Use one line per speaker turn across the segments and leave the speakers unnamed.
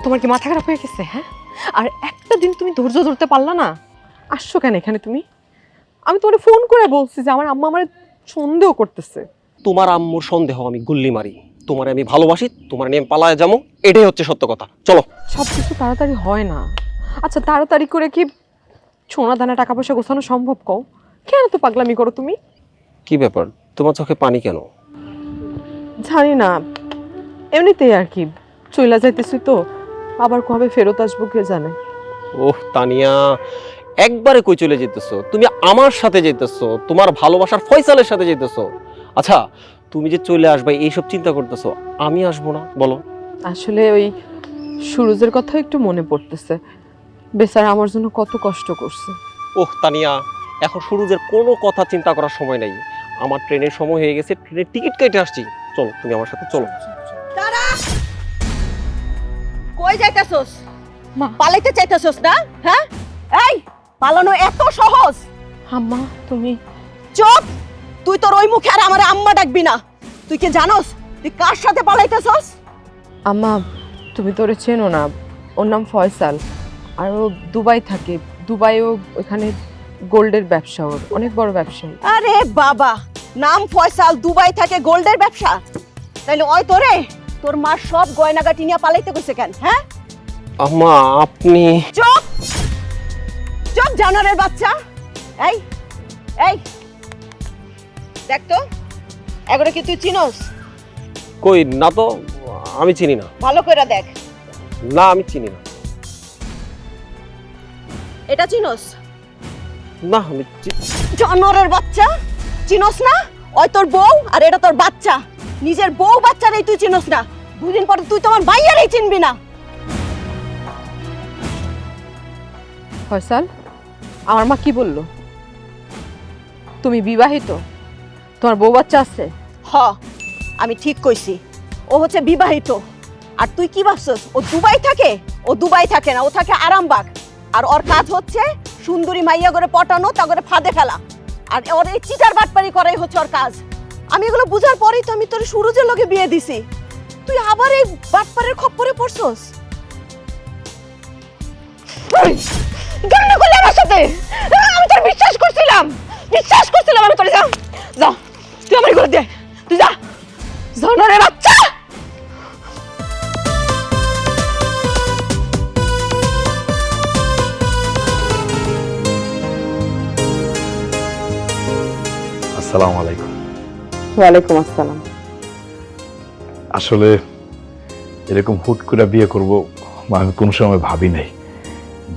তোমার কি মাথা খারাপ হয়ে গেছে? হ্যাঁ, আর একটা দিন তুমি ধৈর্য ধরতে পারলা না? আসছো কেন এখানে তুমি? আমি তোমার ফোন করে বলছি যে আমার আম্মা আমার সন্দেহ করতেছে।
তোমার আম্মুর সন্দেহ আমি গুল্লি মারি, তোমার আমি ভালোবাসি, তোমার নিয়ে পালায় যাবো, এটাই হচ্ছে সত্য কথা। চলো।
সব কিছু তাড়াতাড়ি হয় না। আচ্ছা, তাড়াতাড়ি করে কি সোনা দানা টাকা পয়সা গোছানো সম্ভব? কও, কেন তো পাগলামি করো তুমি?
কি ব্যাপার, তোমার চোখে পানি কেন?
জানি না, এমনিতেই আর কি। চইলা যাইতেছি তো, আবার কবে ফেরত আসবো কে জানে।
ওহ তানিয়া, একবারে কই চলে যেতেছো? তুমি আমার সাথে যেতেছো, তোমার ভালোবাসার ফয়সালের সাথে যেতেছো। আচ্ছা, তুমি যে চলে আসবে এইসব চিন্তা করতেছো, আমি আসবো না বলো?
আসলে ওই সুরজের কথা একটু মনে পড়তেছে। বেচারা আমার জন্য কত কষ্ট করছে।
ওহ তানিয়া, এখন সুরুজের কোনো কথা চিন্তা করার সময় নাই। আমার ট্রেনের সময় হয়ে গেছে, ট্রেনের টিকিট কেটে আসছি। চলো, তুমি আমার সাথে চলো।
তারা কই যাইতাছস?
মা।
পালাইতে চাইতাছস না? হ্যাঁ, এই পালানো এত সহজ?
আম্মা তুমি।
চুপ! তুই তোর ওই মুখে আর আমার আম্মা ডাকবি না। তুই কি জানোস তুই কার সাথে পালাইতেছস?
আম্মা, তুমি তো ওরে চেনো না। ওর নাম ফয়সাল, আর ও দুবাই থাকে। দুবাইও ওখানে গোল্ডের ব্যবসা, ওর অনেক বড় ব্যবসায়ী।
আরে বাবা, নাম ফয়সাল, দুবাই থাকে, গোল্ডের ব্যবসা। তাইলে ওই তোরে তোর মা সব গয়নাগাটি নিয়ে পালাইতে কইছে কেন? হ্যাঁ,
আম্মা আপনি।
চুপ! চুপ জানোয়ারের বাচ্চা! এই এই দেখ তো, এগুলো কি তুই চিনোস?
কই না তো, আমি চিনি না।
ভালো করে দেখ।
না, আমি চিনি না।
এটা চিনোস?
না, আমি
জানোয়ারের বাচ্চা, চিনোস না? ওই তোর বউ আর এটা তোর বাচ্চা। নিজের বউ বাচ্চারই তুই চিনোস না, দুদিন পরে তুই তোমার ভাইয়ারই চিনবি না।
ফয়সাল, আমার মা কি বললো? তুমি বিবাহিত? তোমার বউ বাচ্চা আছে?
হ, আমি ঠিক কইছি। ও হচ্ছে বিবাহিত। আর তুই কি ভাবছস ও দুবাই থাকে? ও দুবাই থাকে না, ও থাকে আরামবাগ। আর ওর কাজ হচ্ছে সুন্দরী মাইয়া করে পটানো, তা করে ফাঁদে ফেলা। আর ওর এই চিটার বাটপারি করাই হচ্ছে ওর কাজ। আমি এগুলো বুঝার পরেই তো আমি তোর সুরজের লগে বিয়ে দিছি। তুই আবার এই বাটপারের খপ্পরে পড়ছস? কেন করলি আমার সাথে? আমি তোর বিশ্বাস করছিলাম, আমি তোর যা যা, তুই আমার ঘরে দে, তুই যা জানোয়ারের বাচ্চা।
আসসালামু আলাইকুম।
ওয়ালাইকুম আসসালাম।
আসলে এরকম হুট করে বিয়ে করব আমি কোন সময় ভাবি নাই।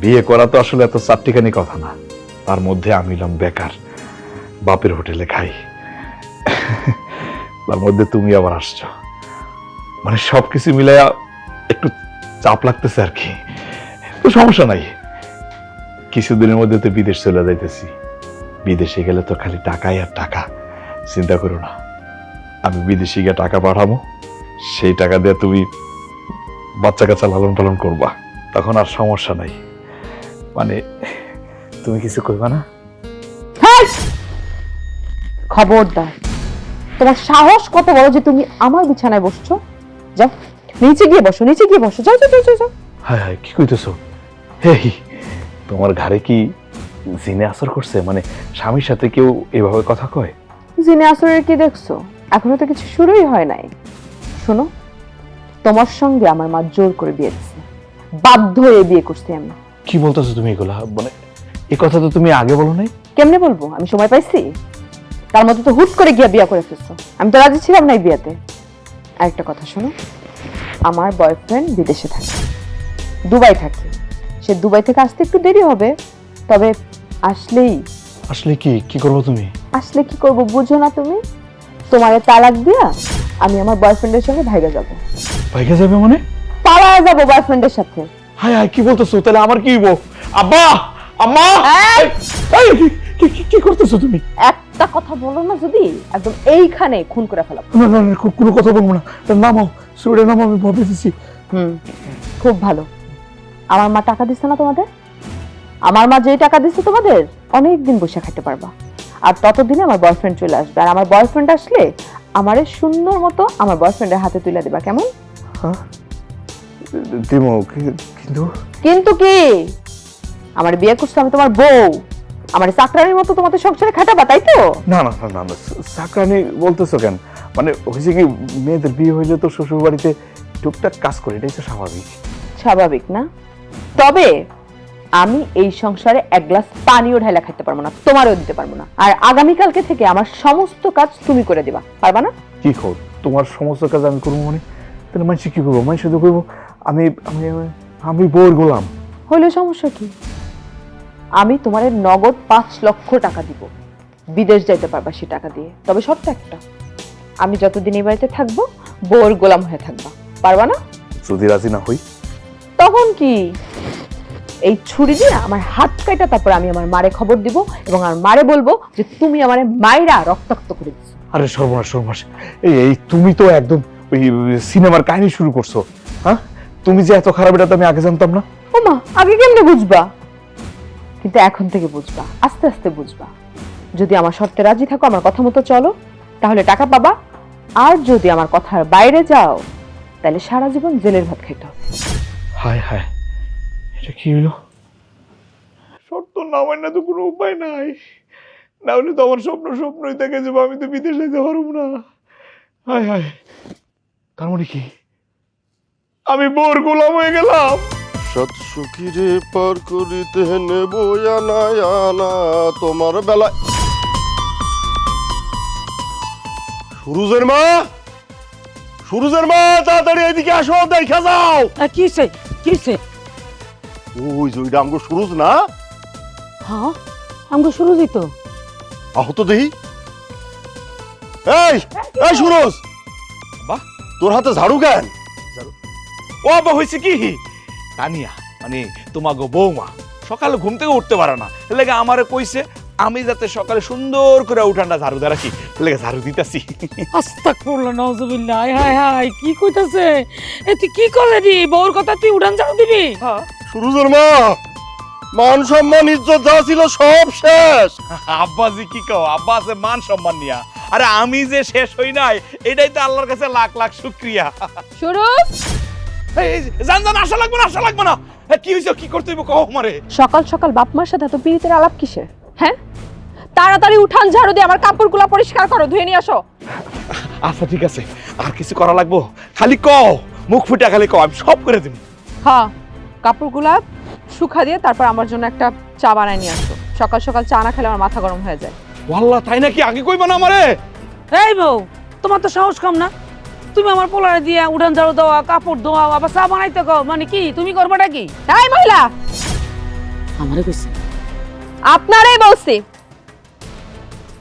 বিয়ে করা তো আসলে এত চারটিখানি কথা না। তার মধ্যে আমি হলাম বেকার, বাপের হোটেলে খাই। তার মধ্যে তুমি আবার আসছো, মানে সবকিছু মিলাইয়া একটু চাপ লাগতেছে আর কি। তো সমস্যা নাই, কিছুদিনের মধ্যে তো বিদেশ চলে যাইতেছি। বিদেশে গেলে তো খালি টাকাই আর টাকা। চিন্তা করো না, আমি বিদেশে গিয়ে টাকা পাঠাবো, সেই টাকা দিয়ে তুমি বাচ্চা কাচ্চা লালন পালন করবা, তখন আর সমস্যা নাই। মানে তুমি কিছু করবা না?
খবরদার, তোমার সাহস কত বড় যে তুমি আমার বিছানায় বসছো? যাও নিচে গিয়ে বসো, নিচে গিয়ে বসো, যাও যাও যাও যাও।
হায় হায়, কি কইতেছো? হেই, তোমার ঘরে কি জিনে আসর করছে? মানে স্বামীর সাথে কেউ এভাবে কথা কয়?
জিনে আসরের কি দেখছো? এখনো তো কিছু শুরুই হয় নাই। শোনো, তোমার সঙ্গে আমার মা জোর করে বিয়ে দিচ্ছে, বাধ্য হয়ে বিয়ে করছি আমি।
কি বলতেছো তুমি এগুলা? মানে এই কথা তো তুমি আগে বলো নাই।
কেমনে বলবো? আমি সময় পাইছি? তার মধ্যে তো হুট করে গিয়ে বিয়ে করে ফেলছো। আমি তো রাজি ছিলাম না এই বিয়েতে। আরেকটা কথা শোনো, আমার বয়ফ্রেন্ড বিদেশে থাকে, দুবাই থাকে। সে দুবাই থেকে আসতে একটু দেরি হবে, তবে আসলেই।
আসলে কি কি করবো তুমি?
আসলে কি করব বুঝো না তুমি? তোমারে তালাক দিয়া আমি আমার বয়ফ্রেন্ডের সঙ্গে ভাইগা যাব।
ভাইগা যাবে মানে?
পালায়া যাব বয়ফ্রেন্ডের সাথে।
হায় হায়, কি বলতেছো? তাহলে আমার কি হইব? আব্বা, আম্মা, এই, কি করতেছো তুমি?
একটা কথা বলো না যদি একদম এইখানে খুন করে ফেলাবো।
না না না, কোনো কথা বলবো না। নামাও, সুরে নামাও, আমি ভয় পেয়েছি।
খুব ভালো। আমার মা টাকা দিচ্ছে না তোমাদের? আমার মা যেই টাকা দিচ্ছে তোমাদের, অনেক দিন বসে খাইতে পারবা। আর ততদিনে আমার বয়ফ্রেন্ড চলে আসবে, আর আমার বয়ফ্রেন্ড আসলে আমারে সুন্দর মতো আমার বয়ফ্রেন্ডের হাতে তুলে দিবা, কেমন?
হ্যাঁ, দিমু কিন্তু
কিন্তু কি আমার বিয়ে করছো আমি তোমার বউ, আমার চাকরানির মতো তোমাদের সংসারে খাটাবা, তাই তো?
না না না না চাকরানি বলতেছো কেন? মানে হয়েছে কি, মেয়েদের বিয়ে হইলে তো শ্বশুর বাড়িতে টুকটাক কাজ করি, এটাই তো স্বাভাবিক।
স্বাভাবিক না? তবে আমি এই সংসারে এক গ্লাস পানিও ঢাইলা খাইতে পারবো না, তোমারও দিতে পারবো না। আর আগামীকালকে থেকে আমার সমস্ত কাজ তুমি করে দিবা, পারবা না?
কি খবর, তোমার সমস্ত কাজ আমি করবো মানে? তাহলে মানুষ কি করবো? মানুষ শুধু করবো আমি আমি আমি বউর গোলাম।
হইলে সমস্যা কি? আমি তোমার নগদ 5 লক্ষ টাকা দিব, বিদেশ যাইতে পারবা সে টাকা দিয়ে। তবে শর্ত একটা, আমি যতদিন এই বাড়িতে থাকবো বউর গোলাম হয়ে থাকবা, পারবা না?
যদি রাজি না হই?
তখন কি এই ছুরি দিয়ে আমার হাত কাটা, তারপর আমি আমার মারে খবর দিব এবং আমার মারে বলবো যে তুমি আমারে মাইরা রক্তাক্ত করে দিছো।
আরে সর্বনাশ সর্বনাশ, এই এই তুমি তো একদম ওই সিনেমার কাহিনী শুরু করছো। হ্যাঁ, তুমি যে এত খারাপ এটা তো আমি আগে জানতাম না।
ওমা, আগে কেমনে বুঝবা? কিন্তু এখন থেকে বুঝবা, আস্তে আস্তে বুঝবা। যদি আমার শর্তে রাজি থাকো, আমার কথা মতো চলো, তাহলে টাকা পাবা। আর যদি আমার কথার বাইরে যাও, তাহলে সারা জীবন জেলের ভাত খাইতে হবে।
হায় হায়, এটা কি হলো? শর্ত না মানে তো কোনো উপায় নাই, না হলে তো আমার স্বপ্নই থেকে যাবো, আমি তো বিদেশ যেতে পারবো না। হায় হায়, তার মানে কি আমি বোর গোলাম হয়ে গেলাম?
সৎ সুখীরে পার করিতে নেব আনা আনা তোমার বেলায়। সুরুজের মা, সুরুজের মা, তাড়াতাড়ি এদিকে আসো, দেখা যাও।
কিসে কিসে?
ওই যে ওইটা আমগো সুরুজ না?
হ্যাঁ, আমাকে শুরু দিত।
আহত দেহি। এই এই সুরুজ,
বাহ,
তোর হাতে ঝাড়ু কেন?
ও বাবা, হয়েছে কি তানিয়া মানে তোমাকে বৌমা সকালে ঘুম থেকে উঠতে পারে না, লেগে আমারে কইছে আমি যাতে সকালে সুন্দর করে উঠানটা ঝাড়ু দিয়ে রাখি, লেগে ঝাড়ু দিতেছি।
আস্তাগফিরুল্লাহ, নাউজুবিল্লাহ। হায় হায়, কি কইতাছে? এ তুই কি করলে দি? বউর কথা তুই উড়ান ঝাড়ু দিবি?
সুরুজের মা, মান সম্মান ইজ্জত যা ছিল সব শেষ।
আব্বাজি কি কও? আব্বা আছে মান সম্মান নিয়া, আরে আমি যে শেষ হই নাই এটাই তো আল্লাহর কাছে লাখ লাখ শুকরিয়া।
সুরজ,
এই জান জান, আসা লাগবে না, আসা লাগবে না। কি হইছে, কি করতে হইব কও আমারে।
সকাল সকাল বাপ মার সাথে এত পীড়িতের আলাপ কিসের? হ্যাঁ, তাড়াতাড়ি উঠান ঝাড়ু দিয়ে আমার কাপড়গুলো পরিষ্কার করো, ধুয়ে নিয়ে আসো।
আচ্ছা ঠিক আছে, আর কিছু করা লাগবো? খালি কও, মুখ ফুটা খালি কও, আমি সব করে দিব।
হ্যাঁ, কাপড়গুলা শুকা দিয়ে তারপর আমার জন্য একটা চা বানায় নিয়ে আসো। সকাল সকাল চা না খেলে আমার মাথা গরম হয়ে যায়।
ওয়াল্লাহ, তাই নাকি? আগে কইবা না আমারে?
এই বউ, তোমার তো সাহস কম না? তুমি আমার পোলারে দিয়ে উঠান ঝাড়ু দেওয়া, কাপড় ধোয়া, আবার চা বানাইতে কও, মানে কি তুমি করবাটা কি?
এই মহিলা,
আমারে কইছে।
আপনারাই বলছি,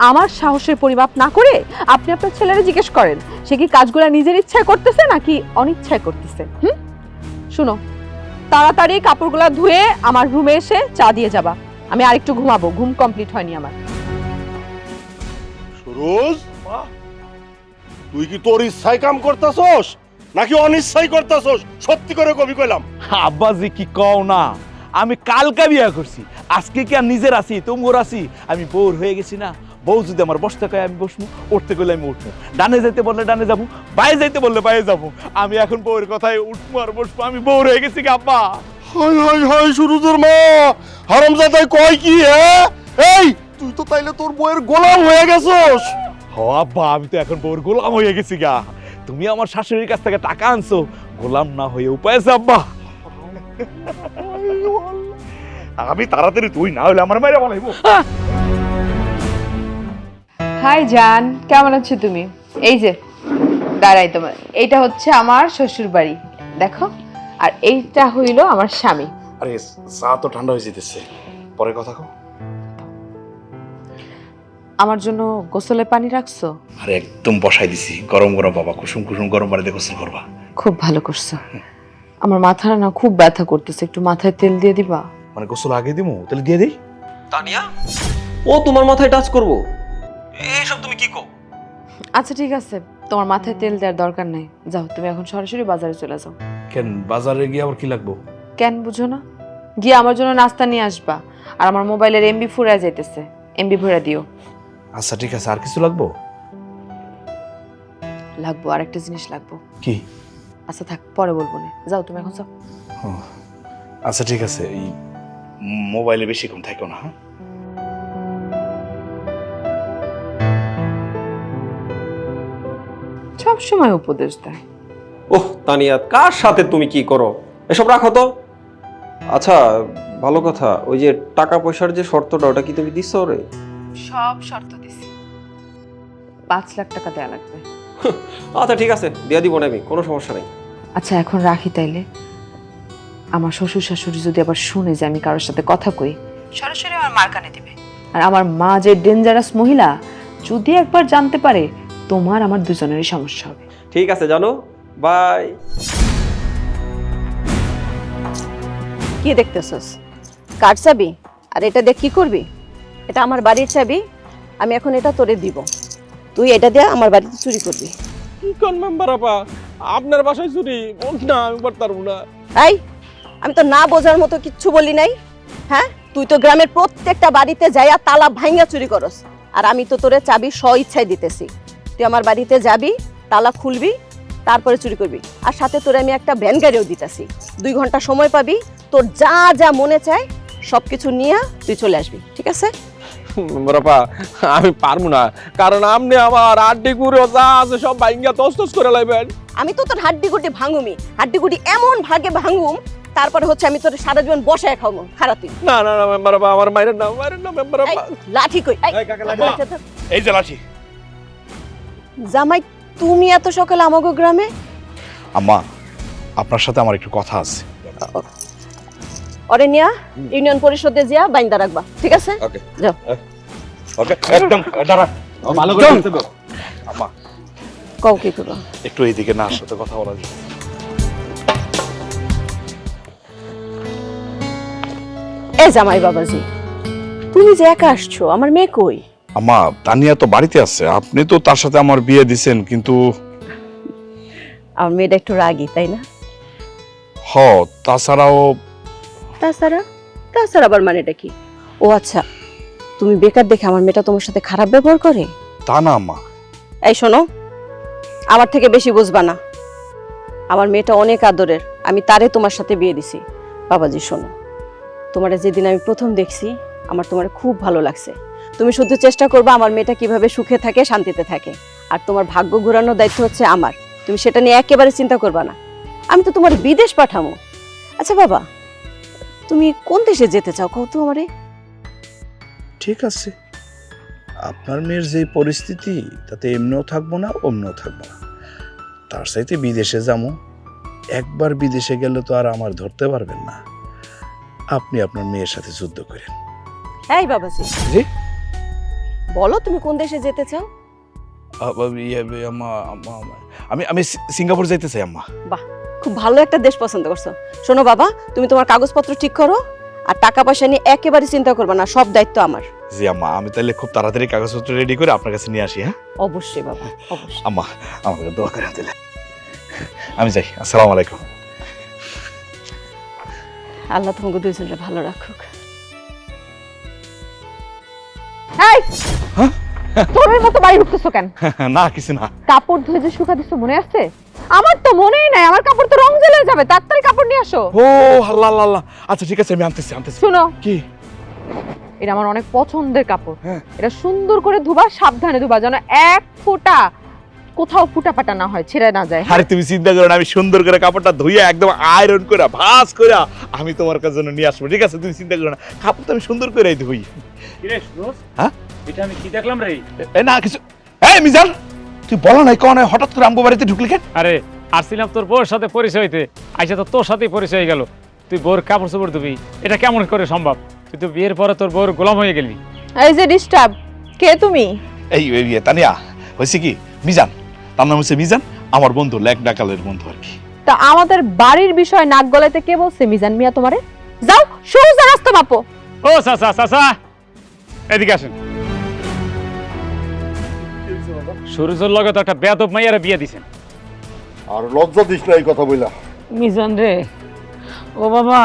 আমার সাহসের পরিমাপ না করে আপনি আপনার ছেলেরে জিজ্ঞেস করেন সে কি কাজগুলো নিজের ইচ্ছায় করতেছে নাকি অনিচ্ছায় করতেছে। শুনো, তাড়াতাড়ি কাপড়গুলো ধুয়ে আমার রুমে এসে চা দিয়ে যাবা। আমি আরেকটু ঘুমাবো, ঘুম কমপ্লিট হয়নি আমার।
সুরুজ, তুই কি তোর ইচ্ছায় কাম করতাছস নাকি অনিচ্ছায় করতাছস? সত্যি করে কবি কইলাম।
আব্বাজি কি কও না, আমি কালকা বিয়া করছি, আজকে কি আর নিজের আছি তোমগোর আছি? আমি বোর হয়ে গেছি না। বউ যদি আমার বসতে কয় আমি বসবো, উঠতে কইলে আমি উঠবো, ডানে যাইতে বললে ডানে যাবো, বাইরে যাইতে বললে বাইরে যাবো। আমি এখন বউয়ের কথায় উঠবো আর বসবো, আমি বোর হয়ে গেছি আব্বা।
হাই হাই হাই, সুরুজের মা, হারামজাদাই কয় কি? এই তুই তো তাইলে তোর বউয়ের গোলাম হয়ে গেছস।
হ আব্বা, আমি তো এখন বউর গোলাম হয়ে গেছি গা। তুমি আমার শাশুড়ির কাছ থেকে টাকা আনছো, গোলাম না হয়ে উপায় আছে আব্বা। আমি তাড়াতাড়ি, তুই না হলে আমার মাইরা বলাইবো।
হাই জান, কেমন আছো তুমি? এই যে দাঁড়াই, তোমার এইটা হচ্ছে আমার শ্বশুর বাড়ি, দেখো। আর এইটা হইল আমার স্বামী।
আরে চা তো ঠান্ডা হয়ে যেতেছে, পরে কথা কও।
আমার জন্য গোসলের পানি রাখছো?
আরে একদম বসাই দিছি, গরম গরম বাবা, কুসুম কুসুম গরম পানিতে গোসল করবা।
খুব ভালো করছো। আমার মাথাটা না খুব ব্যথা করতেছে, একটু মাথায় তেল দিয়ে দিবা?
মানে গোসল আগে দিমু, তাহলে দিয়ে দেই।
তানিয়া, ও তোমার মাথায় টাচ করবো? এইসব তুমি কি কও?
আচ্ছা ঠিক আছে, তোমার মাথায় তেল দেওয়ার দরকার নাই, যাও তুমি এখন সরাসরি বাজারে চলে যাও।
কেন, বাজারে গিয়ে আবার কি লাগবো?
কেন বুঝো না? গিয়ে আমার জন্য নাস্তা নিয়ে আসবা। আর আমার মোবাইলের এমবি ফুরায় যাইতেছে, এমবি ভরে দিও।
আচ্ছা ঠিক আছে, আর কিছু লাগবো?
লাগবো, আরেকটা জিনিস লাগবো।
কি?
আচ্ছা থাক, পরে বলবো না, যাও তুমি এখন যাও।
আচ্ছা ঠিক আছে, এই মোবাইলে বেশিক্ষণ থাকো না। হ্যাঁ,
সব সময় উপদেশ দেয়।
ওহ তানিয়া, কার সাথে তুমি কি করো, এসব রাখো তো। আচ্ছা ভালো কথা, ওই যে টাকা পয়সার যে শর্তটা, ওটা কি তুমি দিছো রে?
সব শর্ত দিছি, 5 লাখ টাকা দেয়া লাগবে।
আচ্ছা ঠিক আছে, দিয়ে দিব না আমি, কোনো সমস্যা নেই।
আচ্ছা এখন রাখি তাইলে। আমার শ্বশুর শাশুড়ি যদি আবার শুনে যে আমি কারোর সাথে কথা কই, সরাসরি আমার মার কানে দিবে। আর আমার মা যে ডেঞ্জারাস মহিলা, যদি একবার জানতে পারে, তোমার আমার দুজনেরই সমস্যা হবে।
ঠিক আছে জানো, বাই।
কি দেখতেছস? কার চাবি? আর এটা দিয়ে কি করবি? এটা আমার বাড়ির চাবি, আমি এখন এটা তোরে দিব, তুই এটা দিয়ে আমার বাড়িতে চুরি করবি।
কি কোন মেম্বার আপা, আপনার বাসায় চুরি? না আমি পারতাম না।
এই, আমি তো না বোঝার মতো কিচ্ছু বলি নাই। হ্যাঁ, তুই তো গ্রামের প্রত্যেকটা বাড়িতে যাইয়া তালা ভাঙা চুরি করস, আর আমি তো তোরে চাবি স্ব ইচ্ছায় দিতেছি। তুই আমার বাড়িতে যাবি, তালা খুলবি, তারপরে চুরি করবি। আর সাথে তোরে আমি একটা ভ্যান গাড়িও দিতেছি, 2 ঘন্টা সময় পাবি, তোর যা যা মনে চায় সবকিছু নিয়ে তুই চলে আসবি, ঠিক আছে?
মেম্বার আপা, আমি পারবো না, কারণ আপনি আমার আড্ডি গুড়ো যা আছে সব ভাঙ্গা তস করে লাইবেন।
আমি তো তোর হাড্ডিগুটি ভাঙুমি, হাড্ডিগুটি এমন ভাগে ভাঙুম, তারপরে হচ্ছে আমি তোর সারা জীবন বসায় খাবো। খারাপ তুই।
না না না মেম্বার আপা, আমার মায়ের না মেম্বার
এই,
আপা।
লাঠি কই? এই,
এই, কাকা, লাঠি।
আচ্ছা, ধর।
এই যে লাঠি।
জামাই, তুমি এত সকালে আমাগো গ্রামে?
আম্মা, আপনার সাথে আমার একটু কথা আছে।
ওরে নিয়া ইউনিয়ন পরিষদে যা বাইন্দা রাখবা, ঠিক আছে?
ওকে
যাও।
ওকে, একদম দাঁড়া।
ভালো করে বলতে হবে।
আম্মা
কও কি করবা?
একটু এইদিকে না, সাথে কথা বলা যায়।
এ জামাই বাবাজি, তুমি যে একা আসছো, আমার মেয়ে কই?
আম্মা, তানিয়া তো বাড়িতে আছে, আপনি তো তার সাথে আমার বিয়ে দিছেন, কিন্তু
আমার মেয়েটা একটু রাগী, তাই না?
হ, তাছাড়াও
তাছাড়া আবার মানেটা কি? ও আচ্ছা, তুমি বেকার দেখে আমার মেয়েটা তোমার সাথে খারাপ ব্যবহার করে?
তা না আম্মা।
এই শোনো, আমার থেকে বেশি বুঝবা না। আমার মেয়েটা অনেক আদরের, আমি তারে তোমার সাথে বিয়ে দিছি। বাবাজি শোনো, তোমারে যেদিন আমি প্রথম দেখছি, আমার তোমার খুব ভালো লাগছে। তুমি শুধু চেষ্টা করবা আমার মেয়েটা কিভাবে সুখে থাকে, শান্তিতে থাকে। আর তোমার ভাগ্য ঘোরানোর দায়িত্ব হচ্ছে আমার, তুমি সেটা নিয়ে একেবারে চিন্তা করবা না। আমি তো তোমার বিদেশ পাঠামো। আচ্ছা বাবা, তুমি কোন দেশে যেতে চাও কও তো আমারে?
ঠিক আছে, আপনার মেয়ের যে পরিস্থিতি, তাতে এমনিও থাকবো না, অমনিও থাকবো না। তার সাথে বিদেশে যাবো। একবার বিদেশে গেলে তো আর আমার ধরতে পারবেন না। আপনি আপনার মেয়ের সাথে যুদ্ধ করেন।
এই বাবাজি,
জি?
বলো তুমি কোন দেশে যেতে চাও?
আমি আমি সিঙ্গাপুর যাইতে চাই আম্মা।
বাহ, খুব ভালো একটা দেশ পছন্দ করছো। শোনো বাবা, তুমি তোমার কাগজপত্র ঠিক করো, আর টাকা পয়সা নিয়ে একেবারে চিন্তা করবে না, সব দায়িত্ব আমার।
জি আম্মা, আমি তাহলে খুব তাড়াতাড়ি কাগজপত্র রেডি করে আপনার কাছে নিয়ে আসি। হ্যাঁ
অবশ্যই বাবা, অবশ্যই।
আম্মা, আমাকে দোয়া করে দিলে। আমি যাই, আসসালামু আলাইকুম।
আল্লাহ তোমাকে দুইজনের ভালো রাখুক।
এই, তোরের মতো বাড়ি ঢুকতেছো কেন?
না কিছু না।
কাপড় ধুয়ে যে শুকা দিছো মনে আছে? আমার তো মনেই নাই, আমার কাপড় তো রং জ্বলে যাবে, তাড়াতাড়ি কাপড় নিয়ে আসো।
ও আল্লাহ আল্লাহ আল্লাহ। আচ্ছা ঠিক আছে, আমি আনতেছি।
শুনো,
কি?
এটা আমার অনেক পছন্দের কাপড়।
হ্যাঁ।
এটা সুন্দর করে ধুবা, সাবধানে ধুবা, যেন এক ফোঁটা কোথাও ফুটাপাটা না হয়, ছেড়ে না যায়।
আরে তুমি চিন্তা করো না, আমি সুন্দর করে কাপড়টা ধুইয়া একদম আয়রন করে ভাঁজ করে আমি তোমার কাছে জন্য নিয়ে আসবো। ঠিক আছে, তুমি চিন্তা করো না, কাপড় তো আমি সুন্দর করে ধুই। হ্যাঁ,
এটা আমি কি দেখলাম রে?
না কিছু। এই মিজান, তুই বলো নাই কোন হঠাৎ করে আমগো বাড়িতে ঢুকলি কেন?
আরে আসছিলাম তোর বউর সাথে পরিচয় হইতে, আইসা তো তোর সাথেই পরিচয় হয়ে গেল। তুই বউর কাপড় চোপড় ধুবি, এটা কেমন করে সম্ভব? তুই তো বিয়ের পরে তোর বউর গোলাম হয়ে গেলি।
এই যে ডিস্টার্ব, কে তুমি?
এই তানিয়া, হয়েছে কি, মিজান, তার নাম হচ্ছে মিজান, আমার বন্ধু, লেক ডাকালের বন্ধু আর কি।
তা আমাদের বাড়ির বিষয় নাক গলাইতে কে বলছে মিজান মিয়া তোমারে? যাও সোজা রাস্তা মাপো।
ও চাচা, চাচা এদিকে আসেন। সুরজের লগে তো একটা বেয়াদব মাইয়ারে বিয়ে দিছেন।
আর লজ্জা দিস না এই কথা বইলা।
মিজান রে, ও বাবা,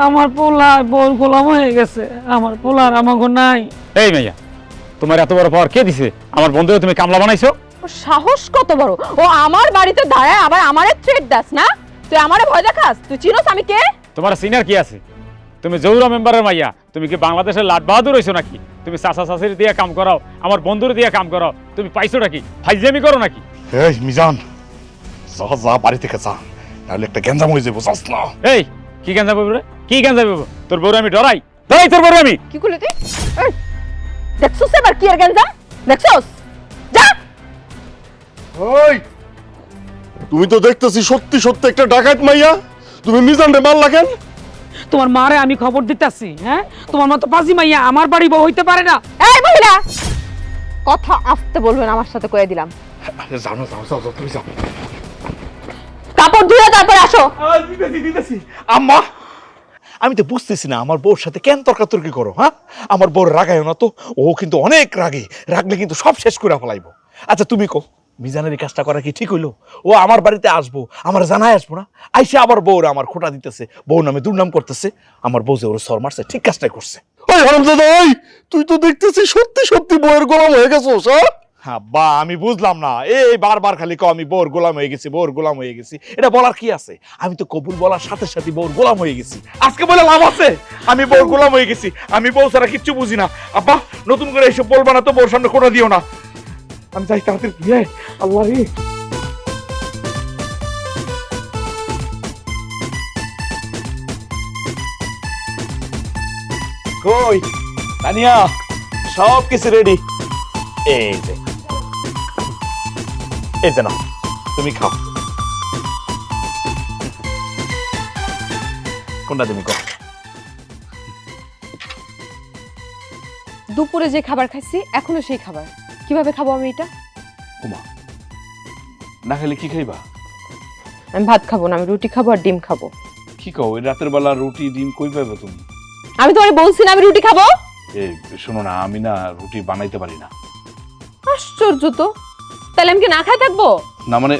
আমার পোলা বউর গোলাম হয়ে গেছে, আমার পোলার আমাগো নাই।
এই মাইয়া, তোমার এত বড় পাওয়ার কে দিছে? আমার বন্ধুকে তুমি কামলা বানাইছো?
ওর সাহস কত বড়, ও আমার বাড়িতে দাঁড়ায় আবার আমারে থ্রেট দাস না? তুই আমারে ভয় দেখাস? তুই চিনোস আমি কে?
তোমার সিনিয়র কি আছে? তুমি জৌরা মেম্বারের মাইয়া, তুমি কি বাংলাদেশের লাট বাহাদুর হইছো নাকি? তুমি চাচা চাচির দিয়ে কাম করাও, আমার বন্ধুর দিয়ে কাম করাও, তুমি পাইছো নাকি? ফাইজলামি করো নাকি?
এই মিজান, যা যা বাড়ি থেকে যা, নাহলে একটা গ্যাঞ্জাম হয়ে যাবো, যাস না।
এই কি গান যাবো রে? কি গান যাবো? তোর বউরে আমি ডরাই তোর বউরে আমি।
কি করলি তুই? এই, দেখছস এবার কি আর গেঞ্জা? দেখছস? যা।
ওই, তুমি তো দেখতেছি সত্যি সত্যি একটা ডাকাত মাইয়া। তুমি মিজান রে মারলা কেন?
তোমার মারে আমি খবর দিতেছি, হ্যাঁ? তোমার মতো পাজি মাইয়া আমার বাড়ি বউ হইতে পারে না।
এই মহিলা, কথা আস্তে বলবেন, আমার সাথে কয়ে দিলাম।
জানো, যাও যাও যাও, তুমি যাও।
কাপড় ধুয়ে তারপর আসো।
দিতেছি আম্মা, আমি তো বুঝতেছি না আমার বউর সাথে কেন তর্কাতর্কি করো। হ্যাঁ, আমার বউর রাগায় না তো, ও কিন্তু অনেক রাগে, রাগলে কিন্তু সব শেষ করে ফেলাইবো। আচ্ছা তুমি কো, মিজানের এই কাজটা করা কি ঠিক হইলো? ও আমার বাড়িতে আসবো, আমার জানাই আসবো না, আইসে আবার বউর আমার খোটা দিতেছে, বউ নামে দুর্নাম করতেছে। আমার বউ যে ওর সর মারছে, ঠিক কাজটাই করছে।
ওই হারামজাদা, ওই তুই তো দেখতেছি সত্যি সত্যি বইয়ের গোলাম হয়ে গেছোস। হ্যাঁ,
হ্যাঁ বা আমি বুঝলাম না, এই বারবার খালি কও আমি বউর গোলাম হয়ে গেছি, বউর গোলাম হয়ে গেছি, এটা বলার কি আছে? আমি তো কবুল বলার সাথে সাথে বউর গোলাম হয়ে গেছি। আজকে বলে লাভ আছে? আমি বউর গোলাম হয়ে গেছি, আমি বউ ছাড়া কিচ্ছু বুঝি না। আব্বা নতুন করে এইসব বলবা না তো, বউর সামনে কোনো দিও না। আমি চাই তাড়াতাড়ি বিয়ে। আল্লাহ রে, কই তানিয়া, সব কিছু রেডি। এই যে, এই যে নাও, তুমি খাও। কোনটা তুমি খাও?
দুপুরে যে খাবার খাইছি এখনো সেই খাবার, কিভাবে খাবো আমি এটা?
উমা, না খেলে কি খাইবা?
আমি ভাত খাবো না, আমি রুটি খাবো আর ডিম খাবো।
কি কও, এই রাতের বেলা রুটি ডিম কই পাইবা তুমি?
আমি তোমারে বলছি না আমি রুটি খাবো।
এই শোনো না, আমি না রুটি বানাইতে পারি না।
আশ্চর্য তো, তাহলে আমি কি না খাই থাকবো?
না মানে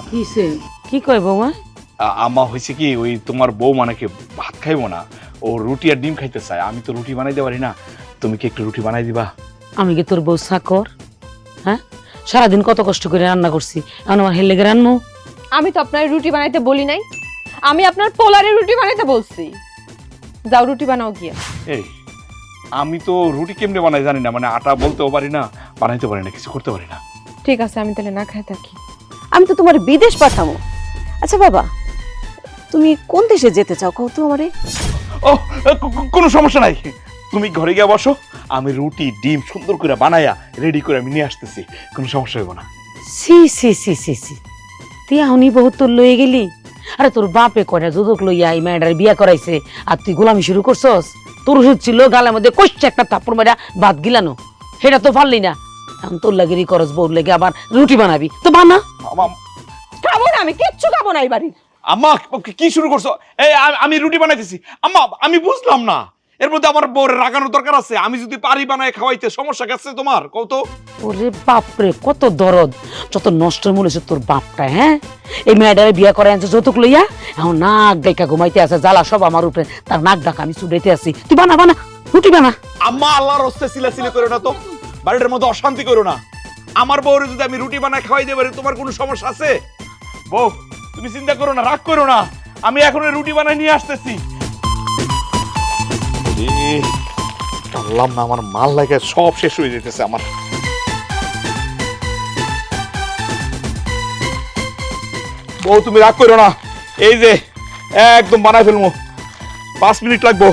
কিসে কি কয় বৌমা?
আমা হয়েছে কি, ওই তোমার বউ মানে কি ভাত খাইবো না, ও রুটি আর ডিম খাইতে চায়। আমি তো রুটি বানাইতে পারি না, তুমি কি একটু রুটি বানাই দিবা?
আমি কি তোর বউ চাকর? হ্যাঁ, সারাদিন কত কষ্ট করে রান্না করছি, এখন আমার হেলে লেগে রান্নু?
আমি তো আপনার রুটি বানাইতে বলি নাই, আমি আপনার পোলারে রুটি বানাইতে বলছি। যাও রুটি বানাও গিয়া।
এই আমি তো রুটি কেমনে বানাই জানি না, মানে আটা বলতেও পারি না, বানাইতে পারি না, কিছু করতে পারি না।
ঠিক আছে, আমি তাহলে না খাই থাকি।
আমি তো তোমার বিদেশ পাঠাবো। আচ্ছা বাবা, তুমি কোন দেশে যেতে চাও কও তো আমারে?
ও কোনো সমস্যা নাই, তুমি ঘরে গিয়ে বসো, আমি রুটি ডিম সুন্দর করে বানাইয়া রেডি করে আমি নিয়ে আসতেছি, কোনো সমস্যা হইব না।
সি সি সি সি সি, তুই এখনই বহুত তোর লয়ে গেলি? আরে তোর বাপে করে যদক লইয়া এই মেয়েটার বিয়া করাইছে, আর তুই গোলামি শুরু করছস? তোর ওষুধ ছিল গালের মধ্যে কষছে একটা থাপ্পড় মারা ভাত গিলানো, সেটা তো পারলি না। এখন তোর লাগেরই করস, বউর লেগে আবার রুটি বানাবি, তো বানা।
খাবো না, আমি কিচ্ছু খাবো না এই বাড়ি।
আম্মা কি শুরু করছো? এই আমি রুটি বানাইতেছি। আম্মা আমি বুঝলাম না, এর মধ্যে আমার বউর রাগানোর দরকার আছে? আমি যদি পারি বানায় খাওয়াইতে, সমস্যা গেছে তোমার কত?
ওরে বাপরে, কত দরদ, যত নষ্ট মনে হচ্ছে তোর বাপটা। হ্যাঁ, এই মেয়েটারে বিয়া করে আনছে যৌতুক লইয়া, এখন নাক ডাইকা ঘুমাইতে আছে, জ্বালা সব আমার উপরে, তার নাক ডাকা আমি চুড়াইতে আছি। তুই বানা বানা রুটি বানা।
আম্মা আল্লাহর হস্তে সিলাসিলি করো না তো, বাড়িটার মধ্যে অশান্তি করো না। আমার বউরে যদি আমি রুটি বানায় খাওয়াই দিতে পারি, তোমার কোনো সমস্যা আছে? বউ তুমি চিন্তা করো না, রাগ করো না, আমি এখন রুটি বানায় নিয়ে আসতেছি।
জানলাম না, আমার মাল লাগে সব শেষ হয়ে যেতেছে আমার।
বউ তুমি রাগ করো না, এই যে একদম বানায় ফেলবো, 5 মিনিট লাগবো।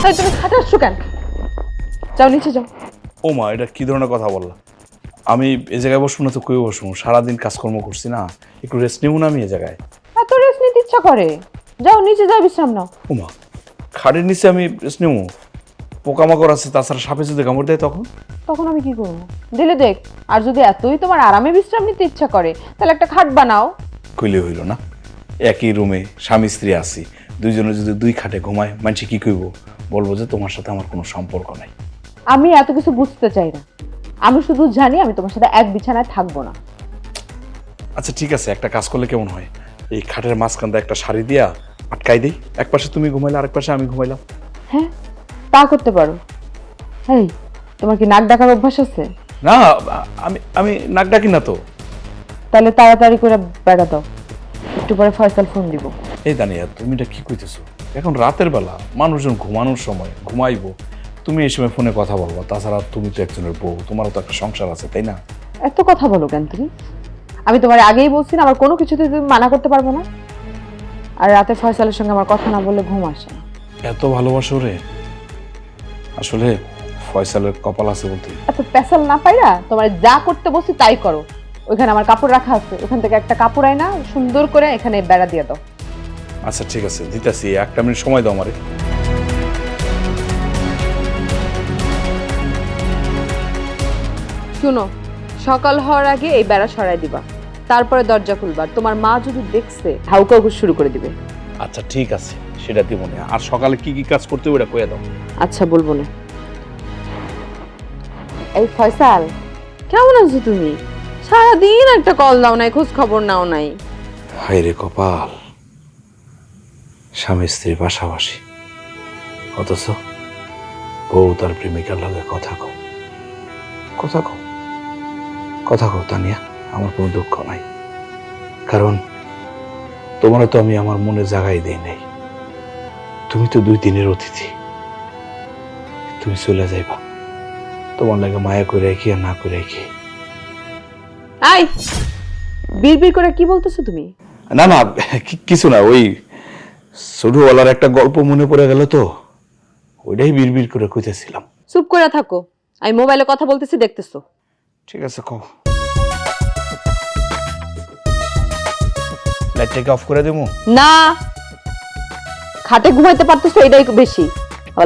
তাই তুমি খাটে আসছো কেন? যাও নিচে যাও।
ও মা, এটা কি ধরনের কথা বললা? আমি এই জায়গায় বসবো না তো কই বসবো? সারাদিন কাজকর্ম করছি না, একটু রেস্ট নেবো না আমি এই জায়গায়?
এত রেস্ট নিতে ইচ্ছা করে, যাও নিচে যাও বিশ্রাম নাও।
ও মা, খাটের নিচে আমি রেস্ট নেবো? পোকামাকড় আছে, তাছাড়া সাপে যদি কামড় দেয় তখন?
তখন আমি কি করবো? দিলে দেখ। আর যদি এতই তোমার আরামে বিশ্রাম নিতে ইচ্ছা করে, তাহলে একটা খাট বানাও।
কইলে হইল না, একই রুমে স্বামী স্ত্রী আছি, দুইজনে যদি 2 খাটে ঘুমায়, মানুষ কি কইব? বলবো যে তোমার সাথে আমার কোনো সম্পর্ক নাই।
আমি এত কিছু বুঝতে চাই না, আমি শুধু জানি আমি তোমার সাথে এক বিছানায় থাকবো না।
আচ্ছা ঠিক আছে, একটা কাজ করলে কেমন হয়, এই খাটের মাঝখানটা একটা শাড়ি দিয়া আটকাই দিই, এক পাশে তুমি ঘুমাইলে আরেক পাশে আমি ঘুমাইলাম।
হ্যাঁ, তা করতে পারো। এই, তোমার কি নাক ডাকার অভ্যাস আছে?
না, আমি আমি নাক ডাকি না তো।
তাহলে তাড়াতাড়ি করে বেড়া দাও, একটু পরে ফয়সাল ফোন দিব।
এই দানিয়া, তুমি এটা কি কইতেছো? এখন রাতের বেলা মানুষজন ঘুমানোর সময় ঘুমাইবো, তুমি এই সময় ফোনে কথা বলবো। তাছাড়া তুমি তো একজনের বউ, তোমারও তো একটা সংসার আছে, তাই না?
এত কথা বলো কেন তুমি? আমি তোমার আগেই বলছি না আমার কোনো কিছুতে তুমি মানা করতে পারবো না। আর রাতে ফয়সালের সঙ্গে আমার কথা না বললে ঘুম আসে না।
এত ভালোবাসো রে? আসলে ফয়সালের কপাল আছে বলতে।
এত পেশাল না পাইরা তোমার যা করতে বলছি তাই করো। ওইখানে আমার কাপড় রাখা আছে, ওখান থেকে একটা কাপড় আয় না সুন্দর করে এখানে বেড়া দিয়ে দাও।
আচ্ছা ঠিক আছে, দিতেছি, 1 মিনিট সময় দাও আমারে।
শুনো, সকাল হওয়ার আগে এই বেড়া সরাই দিবা, তারপরে দরজা খুলবা। তোমার মা যদি দেখছে হাউকা শুরু করে দিবে।
আচ্ছা ঠিক আছে, সেটা দিব না। আর সকালে কি কি কাজ করতে হবে ওটা কইয়া দাও।
আচ্ছা বলবো না। এই ফয়সাল, কেমন আছো তুমি? সারাদিন একটা কল দাও নাই, খোঁজ খবর নাও নাই।
হায় রে কপাল, স্বামী স্ত্রী পাশাপাশি, অথচ বউ তার প্রেমিকার লগে কথা কও। কথা কও, কথা কও তানিয়া, আমার কোনো দুঃখ নাই। কারণ তোমারও তো আমি আমার মনে জাগাই দেই নাই। তুমি তো 2 দিনের অতিথি, তুমি চলে যাইবা, তোমার লাগে মায়া করে রাখি আর না করে রাখি।
আই, বিড়বিড় করে কি বলতেছো তুমি?
না না, কিছু না, ওই ছোটবেলার একটা গল্প মনে পড়ে গেল তো, ওইটাই বিড়বিড় করে কইতেছিলাম।
চুপ করে থাকো, আমি মোবাইলে কথা বলতেছি, দেখতেছো।
ঠিক আছে, কও। লাইটটাকে অফ করে দেবো?
না, খাটে ঘুমাইতে পারতেছো এটাই বেশি।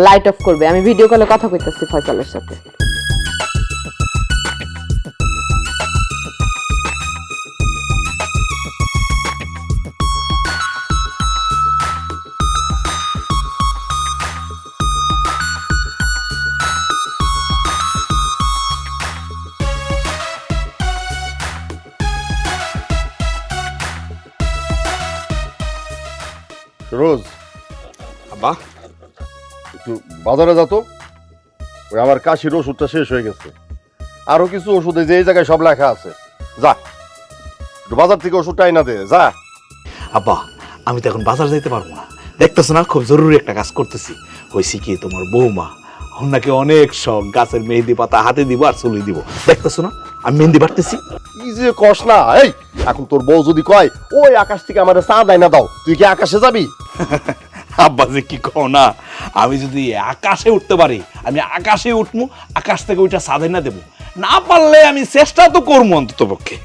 লাইট অফ করবে, আমি ভিডিও কলে কথা কইতেছি ফয়সালের সাথে।
রোজ,
আব্বা,
একটু বাজারে যা তো। ওই আমার কাশির ওষুধটা শেষ হয়ে গেছে, আরো কিছু ওষুধ যে এই জায়গায় সব লেখা আছে। যা, একটু বাজার থেকে ওষুধটা আইনা দে, যা।
আব্বা, আমি তো এখন বাজার যাইতে পারবো না, দেখতেছো না খুব জরুরি একটা কাজ করতেছি। হয়েছি কি, তোমার বৌমা ওনাকে অনেক শখ, গাছের মেহেদি পাতা হাতে দিব আর চুলি দিব, দেখতেছো না আমি মেহেন্দি বাড়তেছি।
কি যে কস না, এই এখন তোর বউ যদি কয় ওই আকাশ থেকে আমার চাঁদ আইনা দাও, তুই কি আকাশে যাবি?
আব্বা যে কি কও না, আমি যদি আকাশে উঠতে পারি আমি আকাশে উঠবো, আকাশ থেকে ওইটা সাধে না দেবো, না পারলে আমি চেষ্টা তো করবো অন্তত পক্ষে।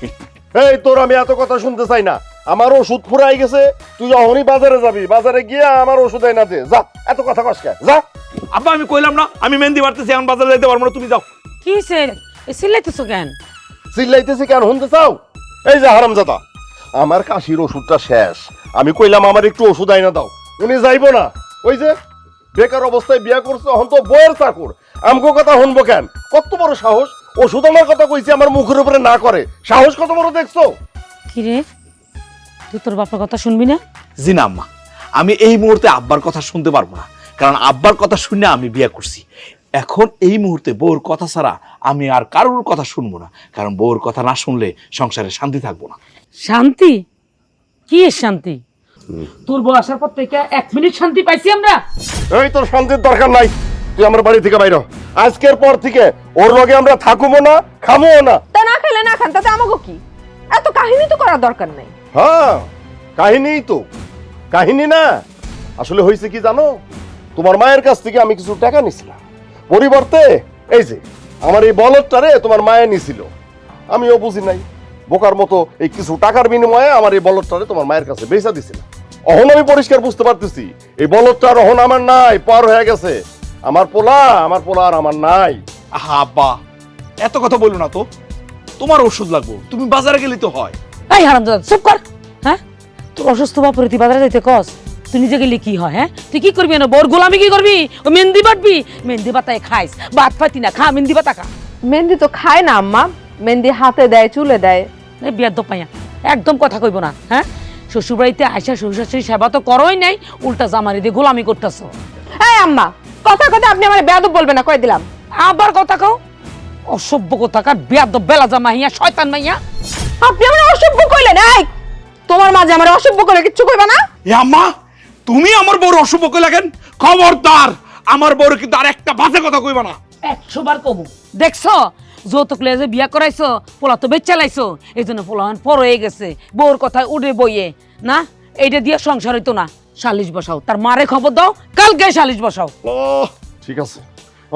এই তোর আমি এত কথা শুনতে চাই না, আমার ওষুধ ফুরাই গেছে, তুই যখনই বাজারে যাবি বাজারে গিয়ে আমার ওষুধ আইনা দে, যা। এত কথা কস কে, যা।
আব্বা আমি কইলাম না আমি মেহেন্দি বাড়তেছি, এখন বাজারে যাইতে পারবো না, তুমি যাও।
কি হইছে? চিল্লাইতেছো কেন?
চিল্লাইতেছি কেন শুনতে চাও? এই যে হারামজাদা, আমার কাশির ওষুধটা শেষ, আমি কইলাম আমার একটু ওষুধ আইনা দাও, উনি যাইবো না। ওই যে বেকার অবস্থায় বিয়া করছে, এখন তো বইয়ের চাকর, আমগো কথা শুনবো কেন? কত বড় সাহস, ওষুধ আনার কথা কইছি আমার মুখের উপরে না করে, সাহস কত বড় দেখছো?
কি রে, তুই তোর বাপের কথা শুনবি না?
জি না আম্মা, আমি এই মুহূর্তে আব্বার কথা শুনতে পারবো না, কারণ আব্বার কথা শুনে আমি বিয়ে করছি। এখন এই মুহূর্তে বউর কথা ছাড়া আমি আর কারোর কথা শুনবো না, কারণ বউর কথা না শুনলে সংসারে শান্তি থাকবো না।
শান্তি? কি এর শান্তি? তোর বউ আসার পর থেকে 1 মিনিট শান্তি পাইছি আমরা?
এই তোর শান্তির দরকার নাই, তুই আমার বাড়ি থেকে বাইর হ। আজকের পর থেকে ওর লগে আমরা থাকুবো না, খামোও না।
তা না খেলে না খান, তাতে আমাকে কি? এত কাহিনী তো করার দরকার নাই।
হ্যাঁ, কাহিনীই তো। কাহিনী না, আসলে হয়েছে কি জানো, তোমার মায়ের কাছ থেকে আমি কিছু টাকা নিছিলাম, পরিবর্তে এই যে আমার এই বলদটারে তোমার মায়ে নিছিল, আমিও বুঝি নাই, বোকার মতো এই কিছু টাকার বিনিময়ে আমার এই বলদটারে তোমার মায়ের কাছে বেচা দিছিলাম। অহন আমি পরিষ্কার বুঝতে পারতেছি এই বলদটার অহন আমার নাই, পার হয়ে গেছে। আমার পোলা আর আমার নাই।
আহা আব্বা, এত কথা বললো না তো, তোমার ওষুধ লাগবো, তুমি বাজারে গেলে তো হয়।
এই হারামজাদা চুপ কর। হ্যাঁ, তোর অসুস্থ বাপরে তুই বাজারে যাইতে কস? তুই নিজে গেলে কি হয়? হ্যাঁ, তুই কি করবি না? বউর গোলামি কি করবি? ও মেহেন্দি বাটবি? মেহেন্দি বাতায় খাইস, ভাত পাতি না, খা মেহেন্দি বাতা খা।
মেহেন্দি তো খায় না আম্মা, মেহেন্দি হাতে দেয়, চুলে দেয়।
এই বিয়ার দোপাইয়া একদম কথা কইব না, হ্যাঁ? শ্বশুরবাড়িতে আইসা শ্বশুর সেবা তো করোই নাই, উল্টা জামারি দিয়ে গোলামি করতেছো।
এই আম্মা, কথা কথা আপনি আমার বেয়াদব বলবেন না, কই দিলাম।
আবার কথা কও, অসভ্য কথাকার বিয়াদব বেলা জামা হিয়া শয়তান মাইয়া।
আপনি আমার অসভ্য কইলেন। এই তোমার মাঝে আমার অসভ্য করে কিচ্ছু কইবা না।
এ আম্মা, তুমি আমার বউর অশুভ কই লাগেন? খবরদার, আমার বউর কিন্তু আর একটা বাজে কথা কইবা না।
100 বার কমু। দেখছো যৌতুক লয়ে যে বিয়া করাইছো, পোলা তো বেচ চালাইছো, এই জন্য পোলাহান পর হয়ে গেছে, বউর কথায় উড়ে বইয়ে না। এইটা দিয়ে সংসার হইতো না। সালিশ বসাও, তার মারে খবর দাও, কালকে সালিশ বসাও।
ও ঠিক আছে,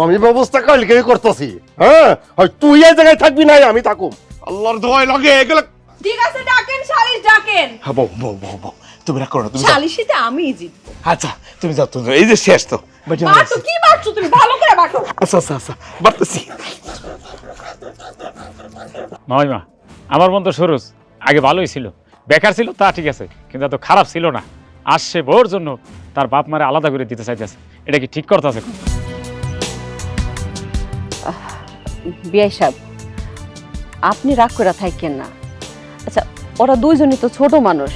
আমি ব্যবস্থা কালকেই করতেছি। হ্যাঁ, হয় তুই এই জায়গায় থাকবি না, আমি থাকুম।
আল্লাহর দোহাই লাগে এগুলো।
ঠিক আছে, ডাকেন সালিশ ডাকেন।
হ্যাঁ, বউ বউ বউ বউ, তুমি রাগ করো না, তুমি যাও।
সালিশিতে আমিই জিতবো।
আচ্ছা তুমি যাও, তুমি যাও। এই যে শেষ তো বেটা
বাটো কি বাটছো তুমি, ভালো করে বাটো।
আচ্ছা আচ্ছা আচ্ছা, বাড়তেছি।
মামিমা, আমার মন তো সরোজ আগে ভালোই ছিল, বেকার ছিল তা ঠিক আছে, কিন্তু এত খারাপ ছিল না। আসছে বউর জন্য তার বাপ মারে আলাদা করে দিতে চাইতেছে, এটা কি ঠিক করতেছে?
বিয়াই সাহেব, আপনি রাগ করে থাকেন না। আচ্ছা, ওরা দুইজনই তো ছোট মানুষ,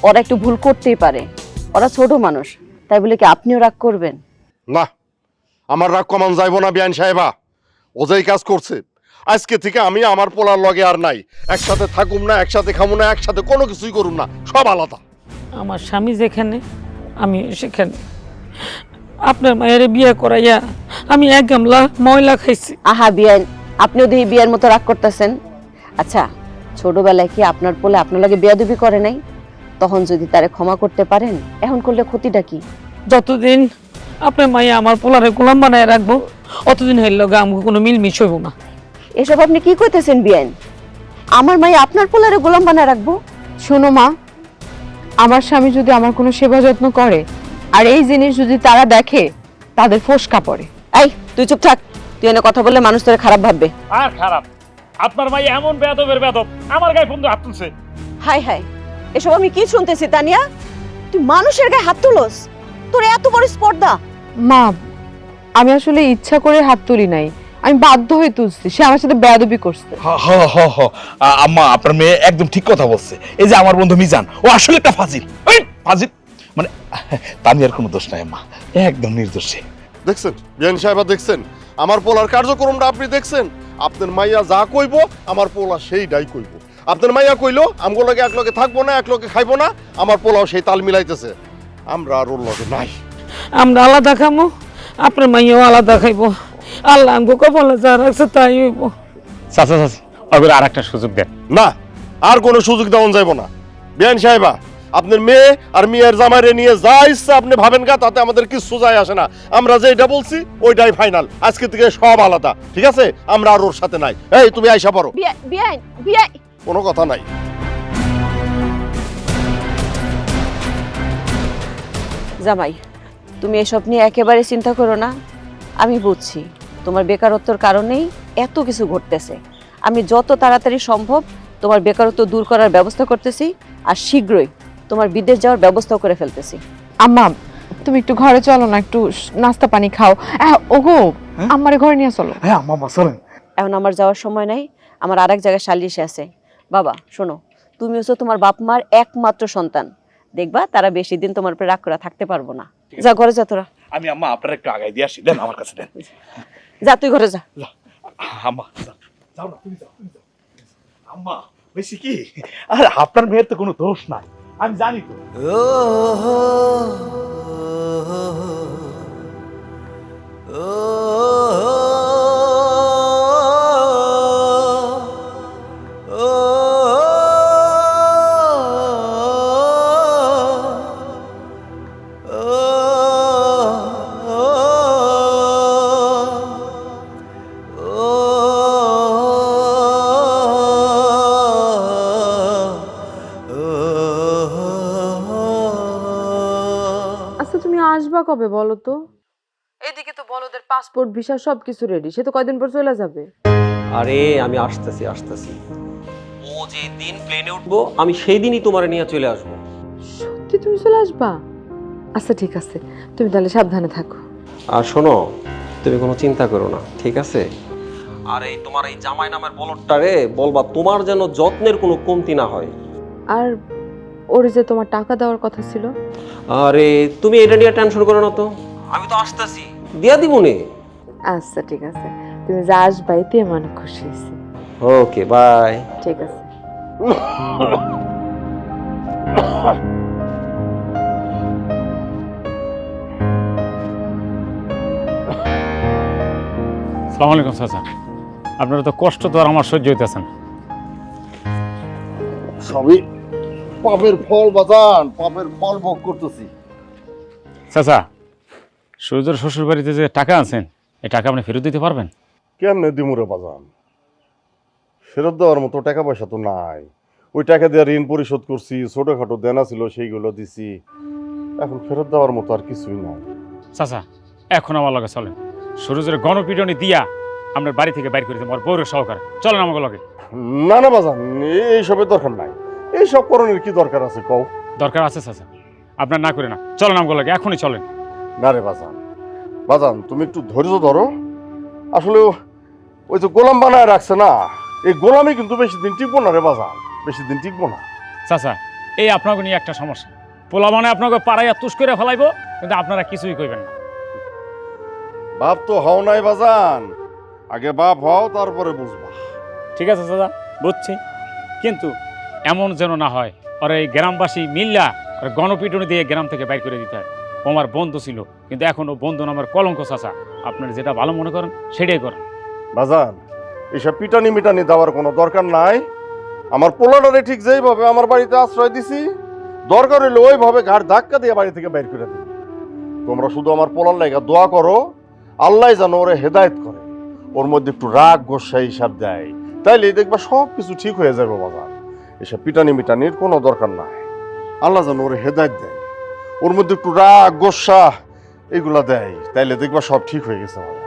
ওরা একটু ভুল করতেই পারে, ওরা ছোট মানুষ, তাই বলে কি আপনিও রাগ করবেন?
না, আমার রাগ কমান যাইব না বিয়ান সাহেবা। ও যেই কাজ করছে, আজকে থেকে আমি আমার পোলার লগে আর নাই। একসাথে থাকুম না, একসাথে খামু না, একসাথে কোনো কিছুই করুম না, সব আলাদা।
আমার স্বামী যেখানে আমি সেখানে। আপনার মায়ের বিয়ে করাইয়া আমি এক গামলা ময়লা খাইছি।
আহা বিয়ান, আপনিও দেখি বিয়ের মতো রাগ করতেছেন। আচ্ছা, ছোটবেলায় কি আপনার পোলে আপনার লগে বেয়াদবি করে নাই? তখন যদি তারে ক্ষমা করতে পারেন, এখন করলে ক্ষতিটা কি?
যতদিন আপনার মাইয়া আমার পোলারে গোলাম বানায় রাখবো, অতদিন হইল আমাকে কোনো মিলমিশ হইব না।
এসব আপনি কি কইতেছেন বিয়ান? আমার মাই আপনার পোলারে গোলাম বানায় রাখবো?
শোনো মা, আমার স্বামী যদি আমার কোনো সেবা যত্ন করে আর এই জিনিস যদি তারা দেখে, তাদের ফোসকা পড়ে।
এই তুই চুপ থাক, তুই এনে কথা বললে মানুষ তোরে খারাপ ভাববে।
আর খারাপ, আপনার মাই এমন বেয়াদবের বেয়াদব, আমার গায়ে বন্ধু হাত তুলছে।
হাই হাই, এসব আমি কি শুনতেছি তানিয়া? তুই মানুষের গায়ে হাত তুলস? তোর এত বড় স্পর্ধা?
মা, আমি আসলে ইচ্ছা করে হাত তুলি নাই, আমি বাধ্য হয়ে তুলছি। সে আমার সাথে বেয়াদবি করছে।
আম্মা, আপনার মেয়ে একদম ঠিক কথা বলছে। এই যে আমার বন্ধু মিজান, ও আসলে একটা ফাজিল। ফাজিল মানে তানিয়ার কোনো দোষ নাই আম্মা, একদম নির্দোষ।
দেখছেন বিয়ান সাহেবা, দেখছেন আমার পোলার কার্যক্রমটা আপনি দেখছেন? আপনার মাইয়া যা কইব আমার পোলা সেইটাই কইব। আপনার মাইয়া কইলো আমগো লগে এক লগে থাকবো না, এক লগে খাইবো না, আমার পোলাও সেই তাল মিলাইতেছে। আমরা আর ওর লগে নাই।
আমরা আলাদা খামো, আপনার মাইয়াও আলাদা খাইবো। আল্লাহ আমাকে কপালে যা রাখছে তাই হইব।
চাচা চাচি, ওগুলো আর একটা সুযোগ দেন।
না, আর কোনো সুযোগ দেওয়া যাইব না। বিয়ান সাহেবা, আপনার মেয়ে আর মেয়ের জামাইরে নিয়ে যা ইচ্ছা আপনি ভাবেন গা, তাতে আমাদের কিছু যায় আসে না। আমরা যেটা বলছি ওইটাই ফাইনাল। আজকে থেকে সব আলাদা, ঠিক আছে? আমরা আর ওর সাথে নাই। এই তুমি আইসা পড়ো,
বিয়াই বিয়াই,
কোনো কথা নাই।
জামাই, তুমি এসব নিয়ে একেবারে চিন্তা করো না। আমি বুঝছি তোমার বেকারত্বের কারণেই এত কিছু ঘটতেছে। আমি যত তাড়াতাড়ি সম্ভব তোমার বেকারত্ব দূর করার ব্যবস্থা করতেছি, আর শীঘ্রই তোমার বিদেশ যাওয়ার ব্যবস্থাও করে ফেলতেছি।
আম্মা, তুমি একটু ঘরে চলো না, একটু নাস্তা পানি খাও। ওগো, আমারে ঘরে নিয়ে চলো।
হ্যাঁ আম্মা, চলেন।
এখন আমার যাওয়ার সময় নাই, আমার আরেক জায়গায় সালিশে আছে। বাবা শোনো, তুমি হচ্ছে তোমার বাপ মার একমাত্র সন্তান, দেখবা তারা বেশি দিন তোমার উপরে রাগ করে থাকতে পারবো না। যা ঘরে যা তোরা।
আমি আম্মা আপনার একটু আগাই দিয়ে আসি, দেন আমার কাছে দেন।
যা তুই ঘরে যা।
আম্মা যাও না, তুমি যাও, তুমি যাও। আম্মা বেশি কি, আরে আপনার মেয়ের তো কোনো দোষ নাই, আমি জানি তো।
আচ্ছা, তুমি আসবা কবে বলো তো? এদিকে তো বলদের পাসপোর্ট ভিসা সবকিছু রেডি, সে তো কয়দিন পর চলে যাবে।
আরে আমি আসতেছি আসতেছি, ও যে দিন প্লেনে উঠবো আমি সেই দিনই তোমার নিয়ে চলে আসবো।
সত্যি তুমি চলে আসবা? আচ্ছা ঠিক আছে, তুমি তাহলে সাবধানে থাকো।
আর শোনো, তুমি কোনো চিন্তা করো না, ঠিক আছে? আর এই তোমার এই জামাই নামের বলদটারে বলবা তোমার যেন যত্নের কোনো কমতি না হয়।
আর ওর যে তোমার টাকা দেওয়ার কথা ছিল।
আরে তুমি এটা নিয়ে টেনশন করো না তো, আমি তো আসতেছি, দিয়া দিব নে।
আচ্ছা ঠিক আছে, তুমি যা আসবাই তে মানে খুশি হয়েছি।
Okay bye.
ঠিক আছে।
আসসালামু আলাইকুম চাচা, আপনারা তো কষ্ট তো আর আমার সহ্য হইতেছে না।
সবই পাপের ফল বাজান, পাপের ফল ভোগ করতেছি।
চাচা, সূর্যের শ্বশুর বাড়িতে যে টাকা আছেন, এই টাকা আপনি ফেরত দিতে পারবেন?
কেমনে দিমুরে বাজান? ফেরত দেওয়ার মতো টাকা পয়সা তো নাই। ওই টাকা দিয়ে ঋণ পরিশোধ করছি, ছোটখাটো দেনা ছিল সেইগুলো দিছি। এখন ফেরত দেওয়ার মতো আর কিছুই নাই।
চাচা, এখন আমার লগে চলেন, সূর্যের গণপিটনি দিয়া আপনার বাড়ি থেকে বাইর করে দিতে আমার বউরের সহকারে চলেন আমাকে লগে।
না না বাজান, এইসবের দরকার নাই। এইসব করণের কি দরকার আছে কও?
দরকার আছে চাচা, আপনার না করে না, চলেন আমাকে লগে, এখনই চলেন।
না রে বাজান, বাজান তুমি একটু ধৈর্য ধরো। আসলে ওই যে গোলাম বানায় রাখছে না, এই গোলামি কিন্তু বেশি দিন টিকবো না রে বাজান, বেশি দিন টিকবো না।
চাচা, এই আপনাকে নিয়ে একটা সমস্যা, পোলা মানে আপনাকে পাড়াইয়া তুষ করে ফেলাইবো, কিন্তু আপনারা কিছুই কইবেন না।
বাপ তো হও নাই বাজান, আগে বাপ হও তারপরে বুঝবা।
ঠিক আছে চাচা, বুঝছি, কিন্তু এমন যেন না হয় আর এই গ্রামবাসী মিল্লা আর গণপিটুনি দিয়ে গ্রাম থেকে বাইর করে দিতে হয়। ও আমার বন্ধু ছিল, কিন্তু এখন ও বন্ধু নামের কলঙ্ক চাচা। আপনারা যেটা ভালো মনে করেন সেটাই করেন।
বাজান, এসব পিটানি মিটানি দেওয়ার কোনো দরকার নাই। আমার পোলাটারে ঠিক যেইভাবে আমার বাড়িতে আশ্রয় দিছি, দরকার হইলে ওইভাবে ঘাট ধাক্কা দিয়ে বাড়ি থেকে বাইর করে দিই। তোমরা শুধু আমার পোলার লাইগা দোয়া করো, আল্লাহ যেন ওরে হেদায়েত করে, ওর মধ্যে একটু রাগ গোসা হিসাব দেয়, তাইলে দেখবা সব কিছু ঠিক হয়ে যাবে বাজান। এসব পিটানি মিটানির কোনো দরকার নাই। আল্লাহ যেন ওরে হেদায়েত দেয়, ওর মধ্যে একটু রাগ গোসা এগুলা দেয়, তাইলে দেখবা সব ঠিক হয়ে গেছে বাজান।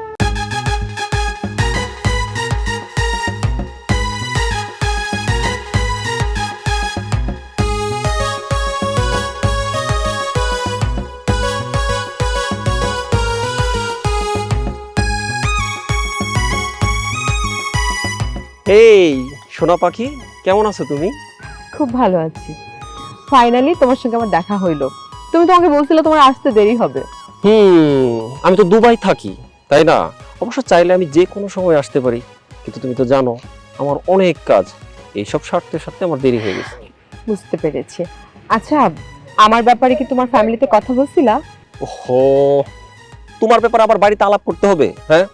এই সোনা পাখি, কেমন আছো তুমি?
খুব ভালো আছি। ফাইনালি তোমার সঙ্গে আমার দেখা হইলো। তুমি তো আমাকে বলছিলে তোমার আসতে দেরি হবে।
আমি তো দুবাই থাকি, তাই না? অবশ্য চাইলে আমি যে কোনো সময় আসতে পারি, কিন্তু তুমি তো জানো আমার অনেক কাজ, এইসব সারতে সারতে আমার দেরি হয়ে গেছে।
বুঝতে পেরেছি। আচ্ছা, আমার ব্যাপারে কি তোমার ফ্যামিলিতে কথা বলছিলা?
ওহো, তোমার ব্যাপারে আবার বাড়িতে আলাপ করতে হবে? হ্যাঁ,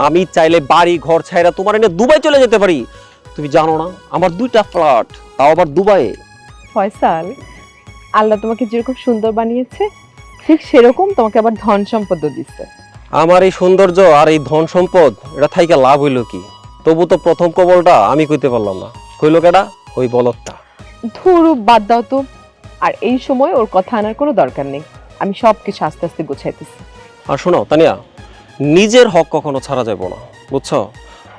আমি চাইলে বাড়ি ঘর ছাইরা তোমার এনে দুবাই চলে যেতে পারি। তুমি জানো না আমার 2টা ফ্ল্যাট, তাও আবার দুবাইয়ে।
ফয়সাল, আল্লাহ তোমাকে যেরকম সুন্দর বানিয়েছে ঠিক সেরকম তোমাকে আবার ধন সম্পদও দিচ্ছে।
আমার এই সৌন্দর্য আর এই ধন সম্পদ এটা থাইকা লাভ হইল কি? তবু তো প্রথম কবলটা আমি কইতে পারলাম না, কইলো কেডা? ওই বলদটা।
ধুরু, বাদ দাও তো। আর এই সময় ওর কথা আনার কোনো দরকার নেই। আমি সব কিছু আস্তে আস্তে গোছাইতেছি।
আর শোনো তানিয়া, নিজের হক কখনো ছাড়া যাবে না, বুঝছো?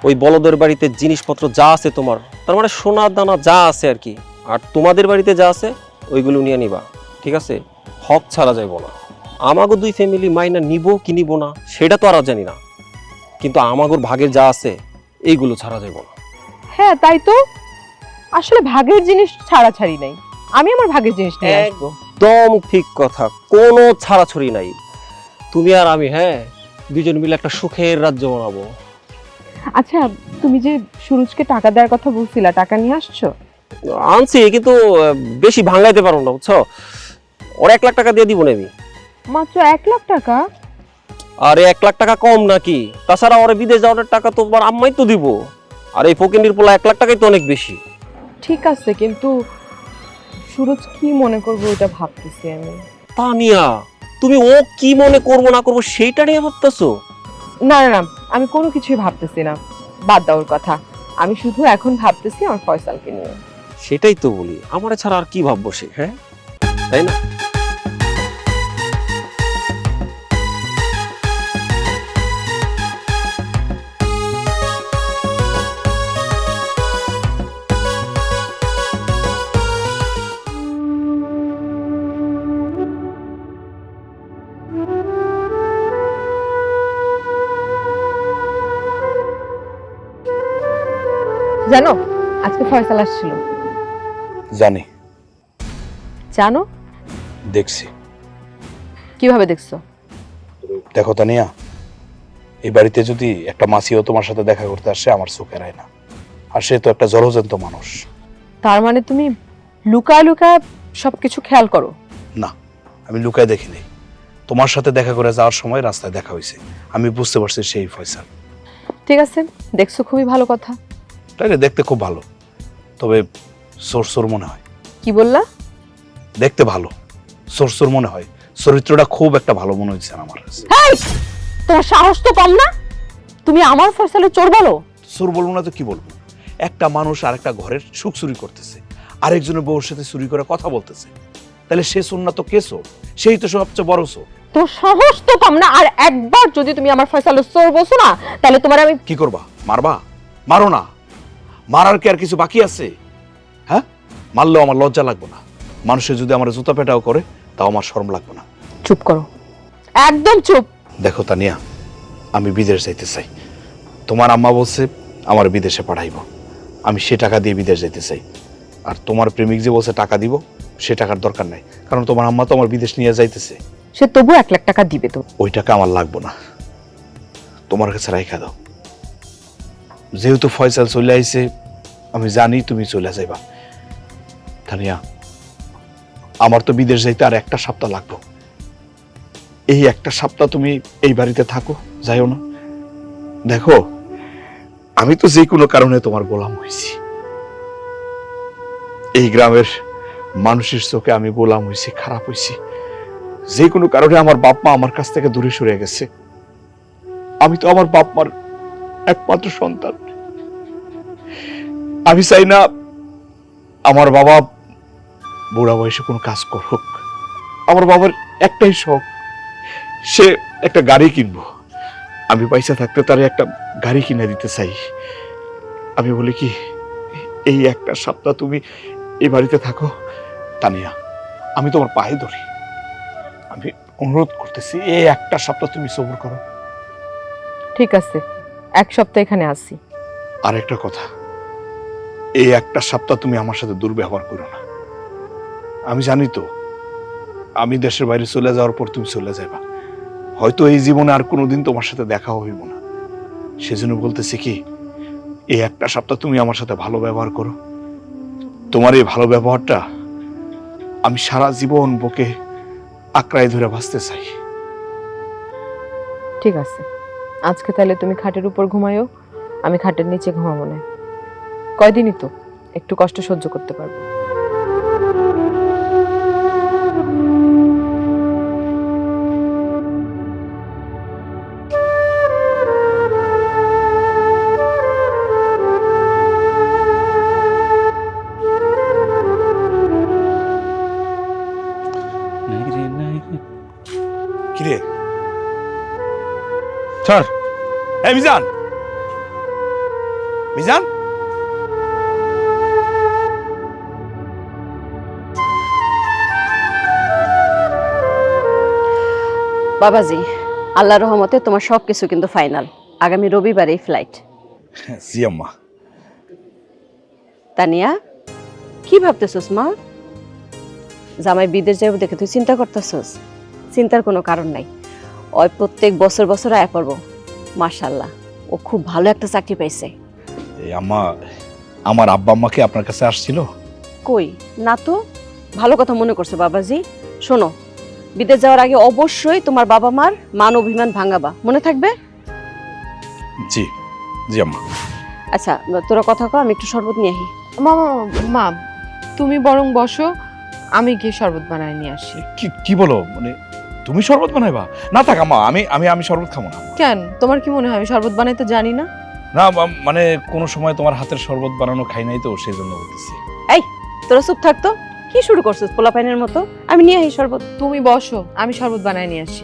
ওই বলদের বাড়িতে জিনিসপত্র যা আছে তোমার, তার মানে সোনা দানা যা আছে আর কি, আর তোমাদের বাড়িতে যা আছে ওইগুলো নিয়ে নিবা, ঠিক আছে? হক ছাড়া যাবে না। আমাগো 2 ফ্যামিলি মাইনা নিব কি নিব না সেটা তো আর জানি না, কিন্তু আমাগোর ভাগের যা আছে এইগুলো ছাড়া যাবে না।
হ্যাঁ তাই তো, আসলে ভাগের জিনিস ছাড়াছাড়ি নাই। আমি আমার ভাগের জিনিস নিয়ে আসবো।
একদম ঠিক কথা, কোনো ছাড়াছড়ি নাই। তুমি আর আমি, হ্যাঁ, দুজন মিলে একটা সুখের রাজ্য বানাবো।
আচ্ছা, তুমি যে সুরজকে টাকা দেওয়ার কথা বলছিলা, টাকা নিয়ে আসছো?
আনছি, কিন্তু বেশি ভাঙাইতে পারবো না, বুঝছো? ওর 1 লাখ টাকা দিয়ে দিব না আমি।
মাত্র 1 লাখ টাকা?
আরে 1 লাখ টাকা কম নাকি? তাছাড়া ওরে বিদেশ যাওয়ার টাকা তো তোমার আম্মাই তো দিব, আর এই ফকিন্দির পোলা 1 লাখ টাকাই তো অনেক বেশি।
ঠিক আছে, কিন্তু সুরজ কি মনে করবো এটা ভাবতেছি আমি।
তানিয়া, তুমি ও কি মনে করবো না করবো সেইটা নিয়ে ভাবতেছো?
না না না, আমি কোনো কিছুই ভাবতেছি না, বাদ দাও ওর কথা। আমি শুধু এখন ভাবতেছি আমার ফয়সালকে নিয়ে।
সেটাই তো বলি, আমার ছাড়া আর কি ভাববো সে, হ্যাঁ, তাই না?
জানো আজকে ফয়সাল আসছিল?
জানি,
জানো?
দেখছি।
কিভাবে দেখছো?
দেখো তানিয়া, এই বাড়িতে যদি একটা মাসিও তোমার সাথে দেখা করতে আসে আমার চোখের আয় না, আর সে তো একটা জলজন্ত মানুষ।
তার মানে তুমি লুকায় লুকায় সবকিছু খেয়াল করো?
না, আমি লুকায় দেখিনি। তোমার সাথে দেখা করে যাওয়ার সময় রাস্তায় দেখা হয়েছে, আমি বুঝতে পারছি সেই ফয়সাল।
ঠিক আছে, দেখছো, খুবই ভালো কথা।
তাই না? দেখতে খুব ভালো, তবে সোর মনে হয়।
কি বললা?
দেখতে ভালো, সোর মনে হয়। চরিত্রটা খুব একটা ভালো মনে হচ্ছে আমার কাছে।
এই, তোমার সাহস তো কম না? তুমি আমার ফয়সালের চোর বলো?
চোর বলবো না তো কি বলবো? একটা মানুষ আর একটা ঘরের সুখ চুরি করতেছে, আরেকজনের বউর সাথে চুরি করে কথা বলতেছে, তাহলে সে চোর না তো কে চোর? সেই তো সবচেয়ে বড় চোর।
তোর সাহস তো কম না? আর একবার যদি তুমি আমার ফয়সালের চোর বলছো না, তাহলে তোমার আমি...
কি করবা? মারবা? মারো না, মারার কি আর কিছু বাকি আছে? হ্যাঁ, মারলেও আমার লজ্জা লাগবে না। মানুষের যদি আমার জুতা পেটাও করে তাও আমার শরম লাগবে না।
চুপ করো, একদম চুপ।
দেখো তানিয়া, আমি বিদেশ যাইতে চাই। তোমার আম্মা বলছে আমার বিদেশে পাঠাইবো, আমি সে টাকা দিয়ে বিদেশ যাইতে চাই। আর তোমার প্রেমিক যে বলছে টাকা দিব, সে টাকার দরকার নাই, কারণ তোমার আম্মা তো আমার বিদেশ নিয়ে যাইতেছে।
সে তবু 1 লাখ টাকা দিবে তো?
ওই টাকা আমার লাগবো না, তোমার কাছে রাইখা দাও। যেহেতু ফয়সাল চলে আইছে, আমি জানি তুমি চলে যাইবা। তানিয়া, আমার তো বিদেশ যাইতে আর 1 সপ্তাহ লাগবে। এই 1 সপ্তাহ তুমি এই বাড়িতে থাকো, যাইও না। দেখো, আমি তো যে কোনো কারণে তোমার গোলাম হয়েছি। এই গ্রামের মানুষের চোখে আমি গোলাম হয়েছি, খারাপ হয়েছি। যে কোনো কারণে আমার বাপ মা আমার কাছ থেকে দূরে সরে গেছে। আমি তো আমার বাপ মার একমাত্র সন্তান। আমি চাই না আমার বাবা বুড়া বয়সে কোনো কাজ করুক। আমার বাবার একটাই শখ, সে একটা গাড়ি কিনবো। আমি পয়সা থাকতে তার একটা গাড়ি কিনে দিতে চাই। আমি বলি কি, এই 1 সপ্তাহ তুমি এই বাড়িতে থাকো। তানিয়া, আমি তোমার পায়ে ধরি, আমি অনুরোধ করতেছি, এই 1 সপ্তাহ তুমি সবর করো।
ঠিক আছে, 1 সপ্তাহ এখানে আসি।
আর একটা কথা, এই 1 সপ্তাহ তুমি আমার সাথে দুর্ব্যবহার করো না। আমি জানি তো, আমি দেশের বাইরে চলে যাওয়ার পর তুমি চলে যাবা, হয়তো এই জীবনে আর কোনোদিন তোমার সাথে দেখা হইব না। সেজন্য বলতেছি কি, এই 1 সপ্তাহ তুমি আমার সাথে ভালো ব্যবহার করো। তোমার এই ভালো ব্যবহারটা আমি সারা জীবন বুকে আঁকড়ায় ধরে বাঁচতে চাই।
ঠিক আছে, আজকে তাহলে তুমি খাটের উপর ঘুমায়ো, আমি খাটের নিচে ঘুমাবো না। কয়দিনই তো, একটু কষ্ট সহ্য করতে পারবো।
কিরে স্যার, এই মিজান, মিজান,
বাবাজি, আল্লাহর রহমতে তোমার সবকিছু কিন্তু ফাইনাল। আগামী রবিবারেই ফ্লাইট।
জি আম্মা।
তানিয়া, কি ভাবতেছস মা? জামাই বিদেশ যাবো দেখে তুই চিন্তা করতেছস? চিন্তার কোনো কারণ নাই। ওই প্রত্যেক বছর বছর আয়া করবো। মাশাআল্লাহ, ও খুব ভালো একটা চাকরি পাইছে।
এই আম্মা, আমার আব্বা আম্মা কি আপনার কাছে আসছিল?
কই না তো। ভালো কথা মনে করছো বাবাজি। শোনো, বিদেশ যাওয়ার আগে অবশ্যই তোমার বাবা মার মান অভিমান ভাঙাবা, মনে থাকবে?
জি জি আম্মা।
আচ্ছা, তোরা কথা কও, আমি একটু শরবত নিয়ে আসি।
মা, তুমি বরং বসো, আমি গিয়ে শরবত বানায় নিয়ে আসি।
কি বলো? মানে তুমি শরবত বানাইবা? না থাক আম্মা, আমি আমি আমি শরবত খাবো না।
কেন, তোমার কি মনে হয় আমি শরবত বানাইতে জানি না?
না মানে কোনো সময় তোমার হাতের শরবত বানানো খাই নাই তো, সেই জন্য বলতেছি।
এই, তোরা চুপ থাকতো। কি শুরু করছিস পোলাপাইনের মতো? আমি নিয়ে আসি শরবত।
তুমি বসো, আমি শরবত বানায় নিয়ে আসি।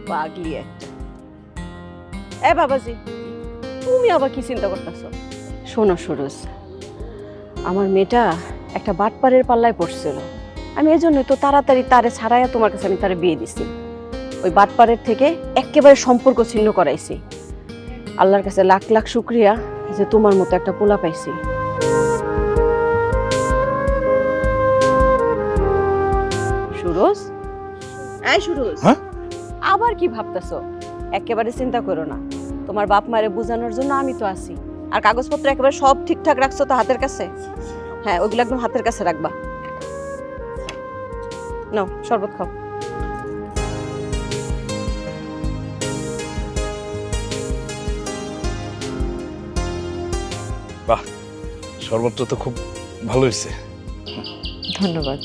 পাগলি একটা। এ বাবাজি, তুমি আবার কি চিন্তা করতেছো? শোনো সুরজ, আমার মেয়েটা একটা বাটপারের পাল্লায় পড়ছিল। আমি এই জন্যই তো তাড়াতাড়ি তারে ছাড়াইয়া তোমার কাছে আমি তারে বিয়ে দিছি। ওই বাটপারের থেকে একেবারে সম্পর্ক ছিন্ন করাইছি। আল্লাহর কাছে লাখ লাখ শুকরিয়া যে তোমার মতো একটা পোলা পাইছি। সুরজ, এই সুরজ,
হ্যাঁ?
আবার কি ভাবতেছো? একেবারে চিন্তা করো না, তোমার বাপ মারে বোঝানোর জন্য আমি তো আছি। আর কাগজপত্র একেবারে সব ঠিকঠাক রাখছো তো হাতের কাছে? হ্যাঁ, ওগুলো একদম হাতের কাছে রাখবা। নাও শরবত খাও।
বাহ, শরবতটা তো খুব ভালো হয়েছে।
ধন্যবাদ।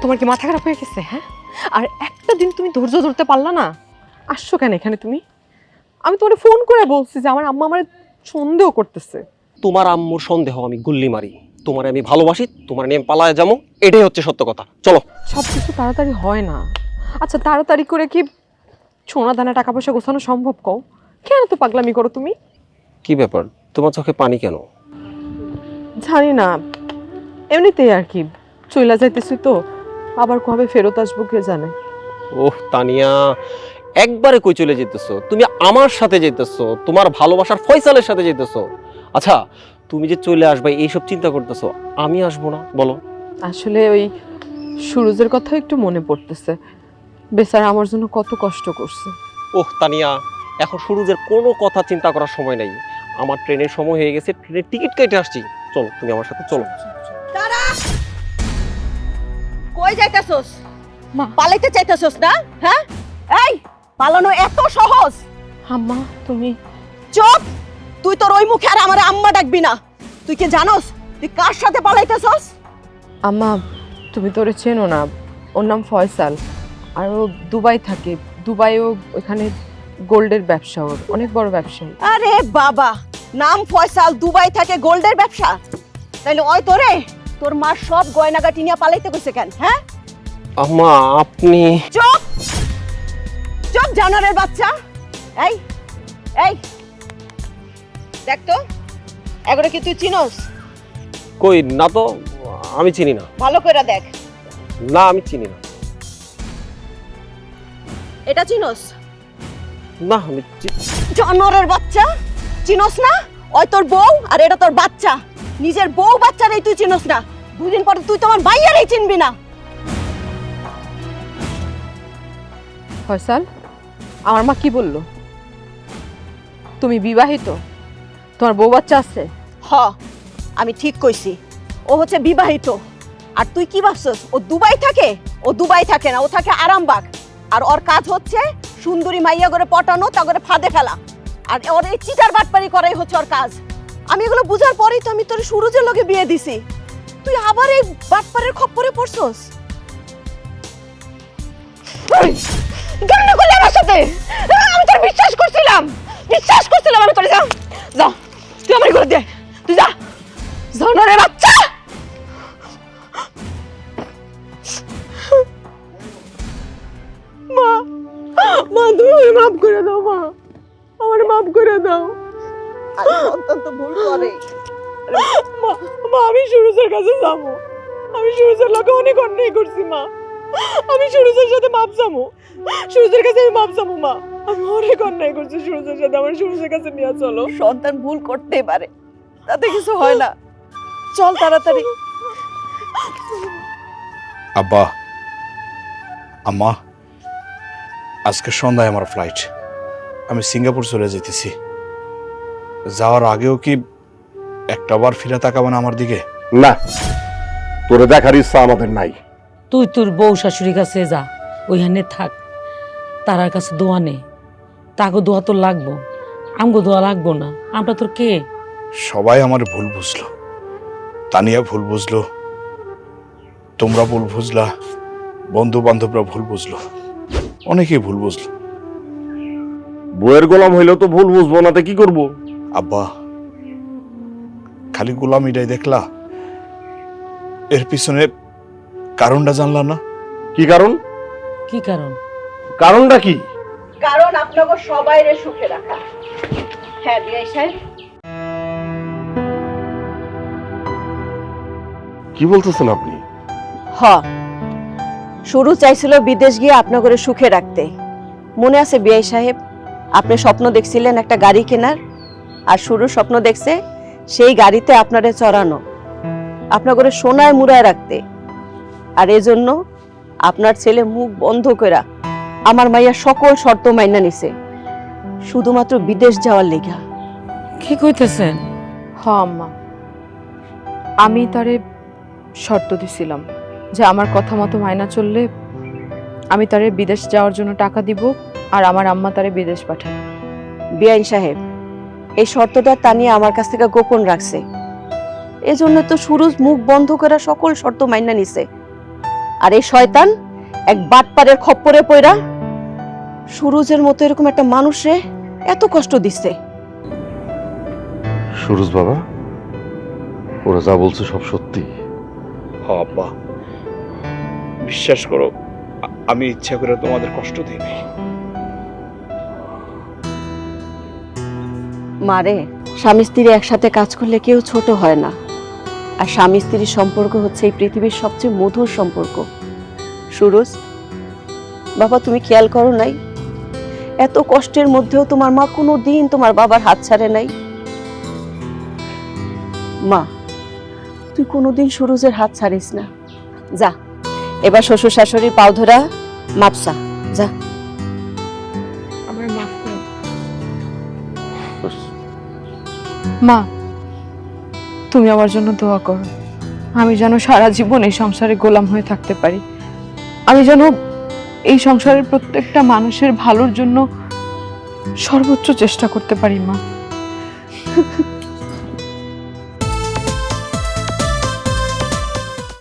তোমার কি মাথা খারাপ হয়ে গেছে? হ্যাঁ, আর একটা দিন তুমি ধৈর্য ধরতে পারলা না? আসছো কেন এখানে তুমি? আমি তোমার ফোন করে বলছি যে আমার আম্মা আমার সন্দেহ করতেছে।
তোমার আম্মুর সন্দেহ আমি গুল্লি মারি, তোমার আমি ভালোবাসি, তোমার নিয়ে আমি পালায় যাবো, এটাই হচ্ছে সত্য কথা। চলো।
সব কিছু তাড়াতাড়ি হয় না। আচ্ছা, তাড়াতাড়ি করে কি সোনা দানা টাকা পয়সা গোছানো সম্ভব? কও, কেন তো পাগলামি করো তুমি?
কি ব্যাপার, তোমার চোখে পানি কেন?
জানি না, এমনিতেই আর কি। চইলা যাইতেছি তো, আবার কবে ফেরত আসবো কে জানে।
ওহ তানিয়া, একবারে কই চলে যেতেছো? তুমি আমার সাথে যেতেছো, তোমার ভালোবাসার ফয়সালের সাথে যেতেছো। আচ্ছা, তুমি যে চলে আসবে এইসব চিন্তা করতেছো, আমি আসবো না বলো?
আসলে ওই সুরজের কথা একটু মনে পড়তেছে। বেচারা আমার জন্য কত কষ্ট করছে।
ওহ তানিয়া, এখন সুরুজের কোনো কথা চিন্তা করার সময় নাই। আমার ট্রেনের সময় হয়ে গেছে, ট্রেনের টিকিট কেটে আসছি। চলো, তুমি আমার সাথে চলো।
দাঁড়া! কই যাইতাছস?
মা।
পালাইতে চাইতাছস না? হ্যাঁ, এই পালানো এত সহজ?
আম্মা তুমি।
চুপ! তুই তোর ওই মুখে আর আমার আম্মা ডাকবি না। তুই কি জানোস তুই কার সাথে পালাইতেছস?
আম্মা, তুমি তো ওরে চেনো না। ওর নাম ফয়সাল, আর ও দুবাই থাকে। দুবাইও ওখানে গোল্ডের ব্যবসা, ওর অনেক বড় ব্যবসায়ী।
আরে বাবা, নাম ফয়সাল, দুবাই থাকে, গোল্ডের ব্যবসা। তাইলে ওই তোরে তোর মা সব গয়নাগাটি নিয়ে পালাইতে কইছে কেন? হ্যাঁ,
আম্মা আপনি।
চুপ! চুপ জানোয়ারের বাচ্চা! এই এই দেখ তো, এগুলো কি তুই চিনোস?
কই না তো, আমি চিনি না।
ভালো করে দেখ।
না, আমি চিনি না।
এটা চিনোস?
না, আমি
জানোয়ারের বাচ্চা, চিনোস না? ওই তোর বউ আর এটা তোর বাচ্চা। নিজের বউ বাচ্চারই তুই চিনোস না, দুদিন পরে তুই তোমার ভাইয়ারই চিনবি না।
ফয়সাল, আমার মা কি বললো? তুমি বিবাহিত, তোমার বউ বাচ্চা আছে?
হ, আমি ঠিক কইছি। ও হচ্ছে বিবাহিত। আর তুই কি ভাবছস ও দুবাই থাকে? ও দুবাই থাকে না, ও থাকে আরামবাগ। আর ওর কাজ হচ্ছে সুন্দরী মাইয়া করে পটানো, তা করে ফাঁদে ফেলা। আর ওর এই চিটার বাটপারি করাই হচ্ছে ওর কাজ। আমি এগুলো বুঝার পরেই তো আমি তোর সুরজের লগে বিয়ে দিছি। তুই আবার এই বাটপারের খপ্পরে পড়ছস? কেন করলি আমার সাথে? আমি তোর বিশ্বাস করছিলাম, আমি তোর যা যা, তুই আমার ঘরে দে, তুই যা। জানোয়ারের বাচ্চা! মা, মা তুমি আমাকে মাফ করে দাও। মা, আমার মাফ করে দাও। সন্তান তো ভুল করে। মা, মা আমি সুরজের কাছে যাবো। আমি সুরজের লোকে অনেক অন্যায় করছি মা। আমি সুরজের সাথে মাপ চামো, সুরজের কাছে আমি মাপ চামো। মা, আমি অনেক অন্যায় করছি সুরজের সাথে, আমার সুরজের কাছে নিয়ে চলো। সন্তান ভুল করতেই পারে, তাতে কিছু হয় না। চল তাড়াতাড়ি।
আব্বা, আম্মা, আজকে সন্ধ্যায় আমার ফ্লাইট। আমি সিঙ্গাপুর চলে যেতেছি। যাওয়ার আগেও কি একটাবার ফিরে তাকাবে না আমার দিকে?
না, তোরে দেখার ইচ্ছা আমাদের নাই।
তুই তোর বউ শাশুড়ির কাছে যা, ওইখানে থাক, তারার কাছে দোয়া নে। তাকে দোয়া তোর লাগবো, আমগো দোয়া লাগবো না। আমরা তোর কে?
সবাই আমার ভুল বুঝলো, তানিয়া ভুল বুঝলো, তোমরা ভুল বুঝলা, বন্ধু বান্ধবরা ভুল বুঝলো, অনেকেই ভুল বুঝলো।
বইয়ের গোলাম হইলেও তো ভুল বুঝবো না, তো কি করবো?
আব্বা, খালি গোলামিটাই দেখলা, এর পিছনে কারণটা জানলা না?
কি কারণ?
কি কারণ?
কারণটা কি?
কারণ আপনাকে সবাইরে সুখে রাখা। হ্যাঁ বিআই সাহেব।
কি বলতেছেন আপনি?
হ, শুরু চাইছিল বিদেশ গিয়ে আপনাকে সুখে রাখতে। মনে আছে বিআই সাহেব, আপনি স্বপ্ন দেখছিলেন একটা গাড়ি কেনার, আর শুরু স্বপ্ন দেখছে সেই গাড়িতে আপনারে চড়ানো, আপনাকে সোনায় মুড়ায় রাখতে। আর এজন্য আপনার ছেলে মুখ বন্ধ কইরা আমার মাইয়া সকল শর্ত মাইনা নিছে, শুধুমাত্র বিদেশ যাওয়ার লেগা।
কি কইতেছেন?
হ আম্মা, আমি তারে শর্ত দিছিলাম যে আমার কথা মতো মাইনা চললে আমি তারে বিদেশ যাওয়ার জন্য টাকা দিব, আর আমার আম্মা তারে বিদেশ পাঠাবে।
বিআইন সাহেব, এই শর্তটা তানিয়া আমার কাছ থেকে গোপন রাখছে, এজন্য তো সুরজ মুখ বন্ধ করে সকল শর্ত মাইনা নিছে। আর এই শয়তান এক বাটপারের খপ্পরে পইরা সুরজের মতো এরকম একটা মানুষে এত কষ্ট দিচ্ছে।
সুরজ বাবা, ওরা যা বলছে সব সত্যি?
হ্যাঁ আব্বা, বিশ্বাস করো আমি ইচ্ছা করে তোমাদের কষ্ট দিই নাই।
মারে, স্বামী স্ত্রী একসাথে কাজ করলে কেউ ছোট হয় না, আর স্বামী স্ত্রীর সম্পর্ক হচ্ছে এই পৃথিবীর সবচেয়ে মধুর সম্পর্ক। সুরজ বাবা, তুমি খেয়াল করো নাই এত কষ্টের মধ্যেও তোমার মা কোনো দিন তোমার বাবার হাত ছাড়ে নাই? মা, তুই কোনোদিন সুরজের হাত ছাড়িস না। যা, এবার শ্বশুর শাশুড়ির পাও ধরা মাপসা, যা।
আমার মাফ করো মা, তুমি আমার জন্য দোয়া করো, আমি যেন সারা জীবন এই সংসারে গোলাম হয়ে থাকতে পারি, আমি যেন এই সংসারের প্রত্যেকটা মানুষের ভালোর জন্য সর্বোচ্চ চেষ্টা করতে পারি মা।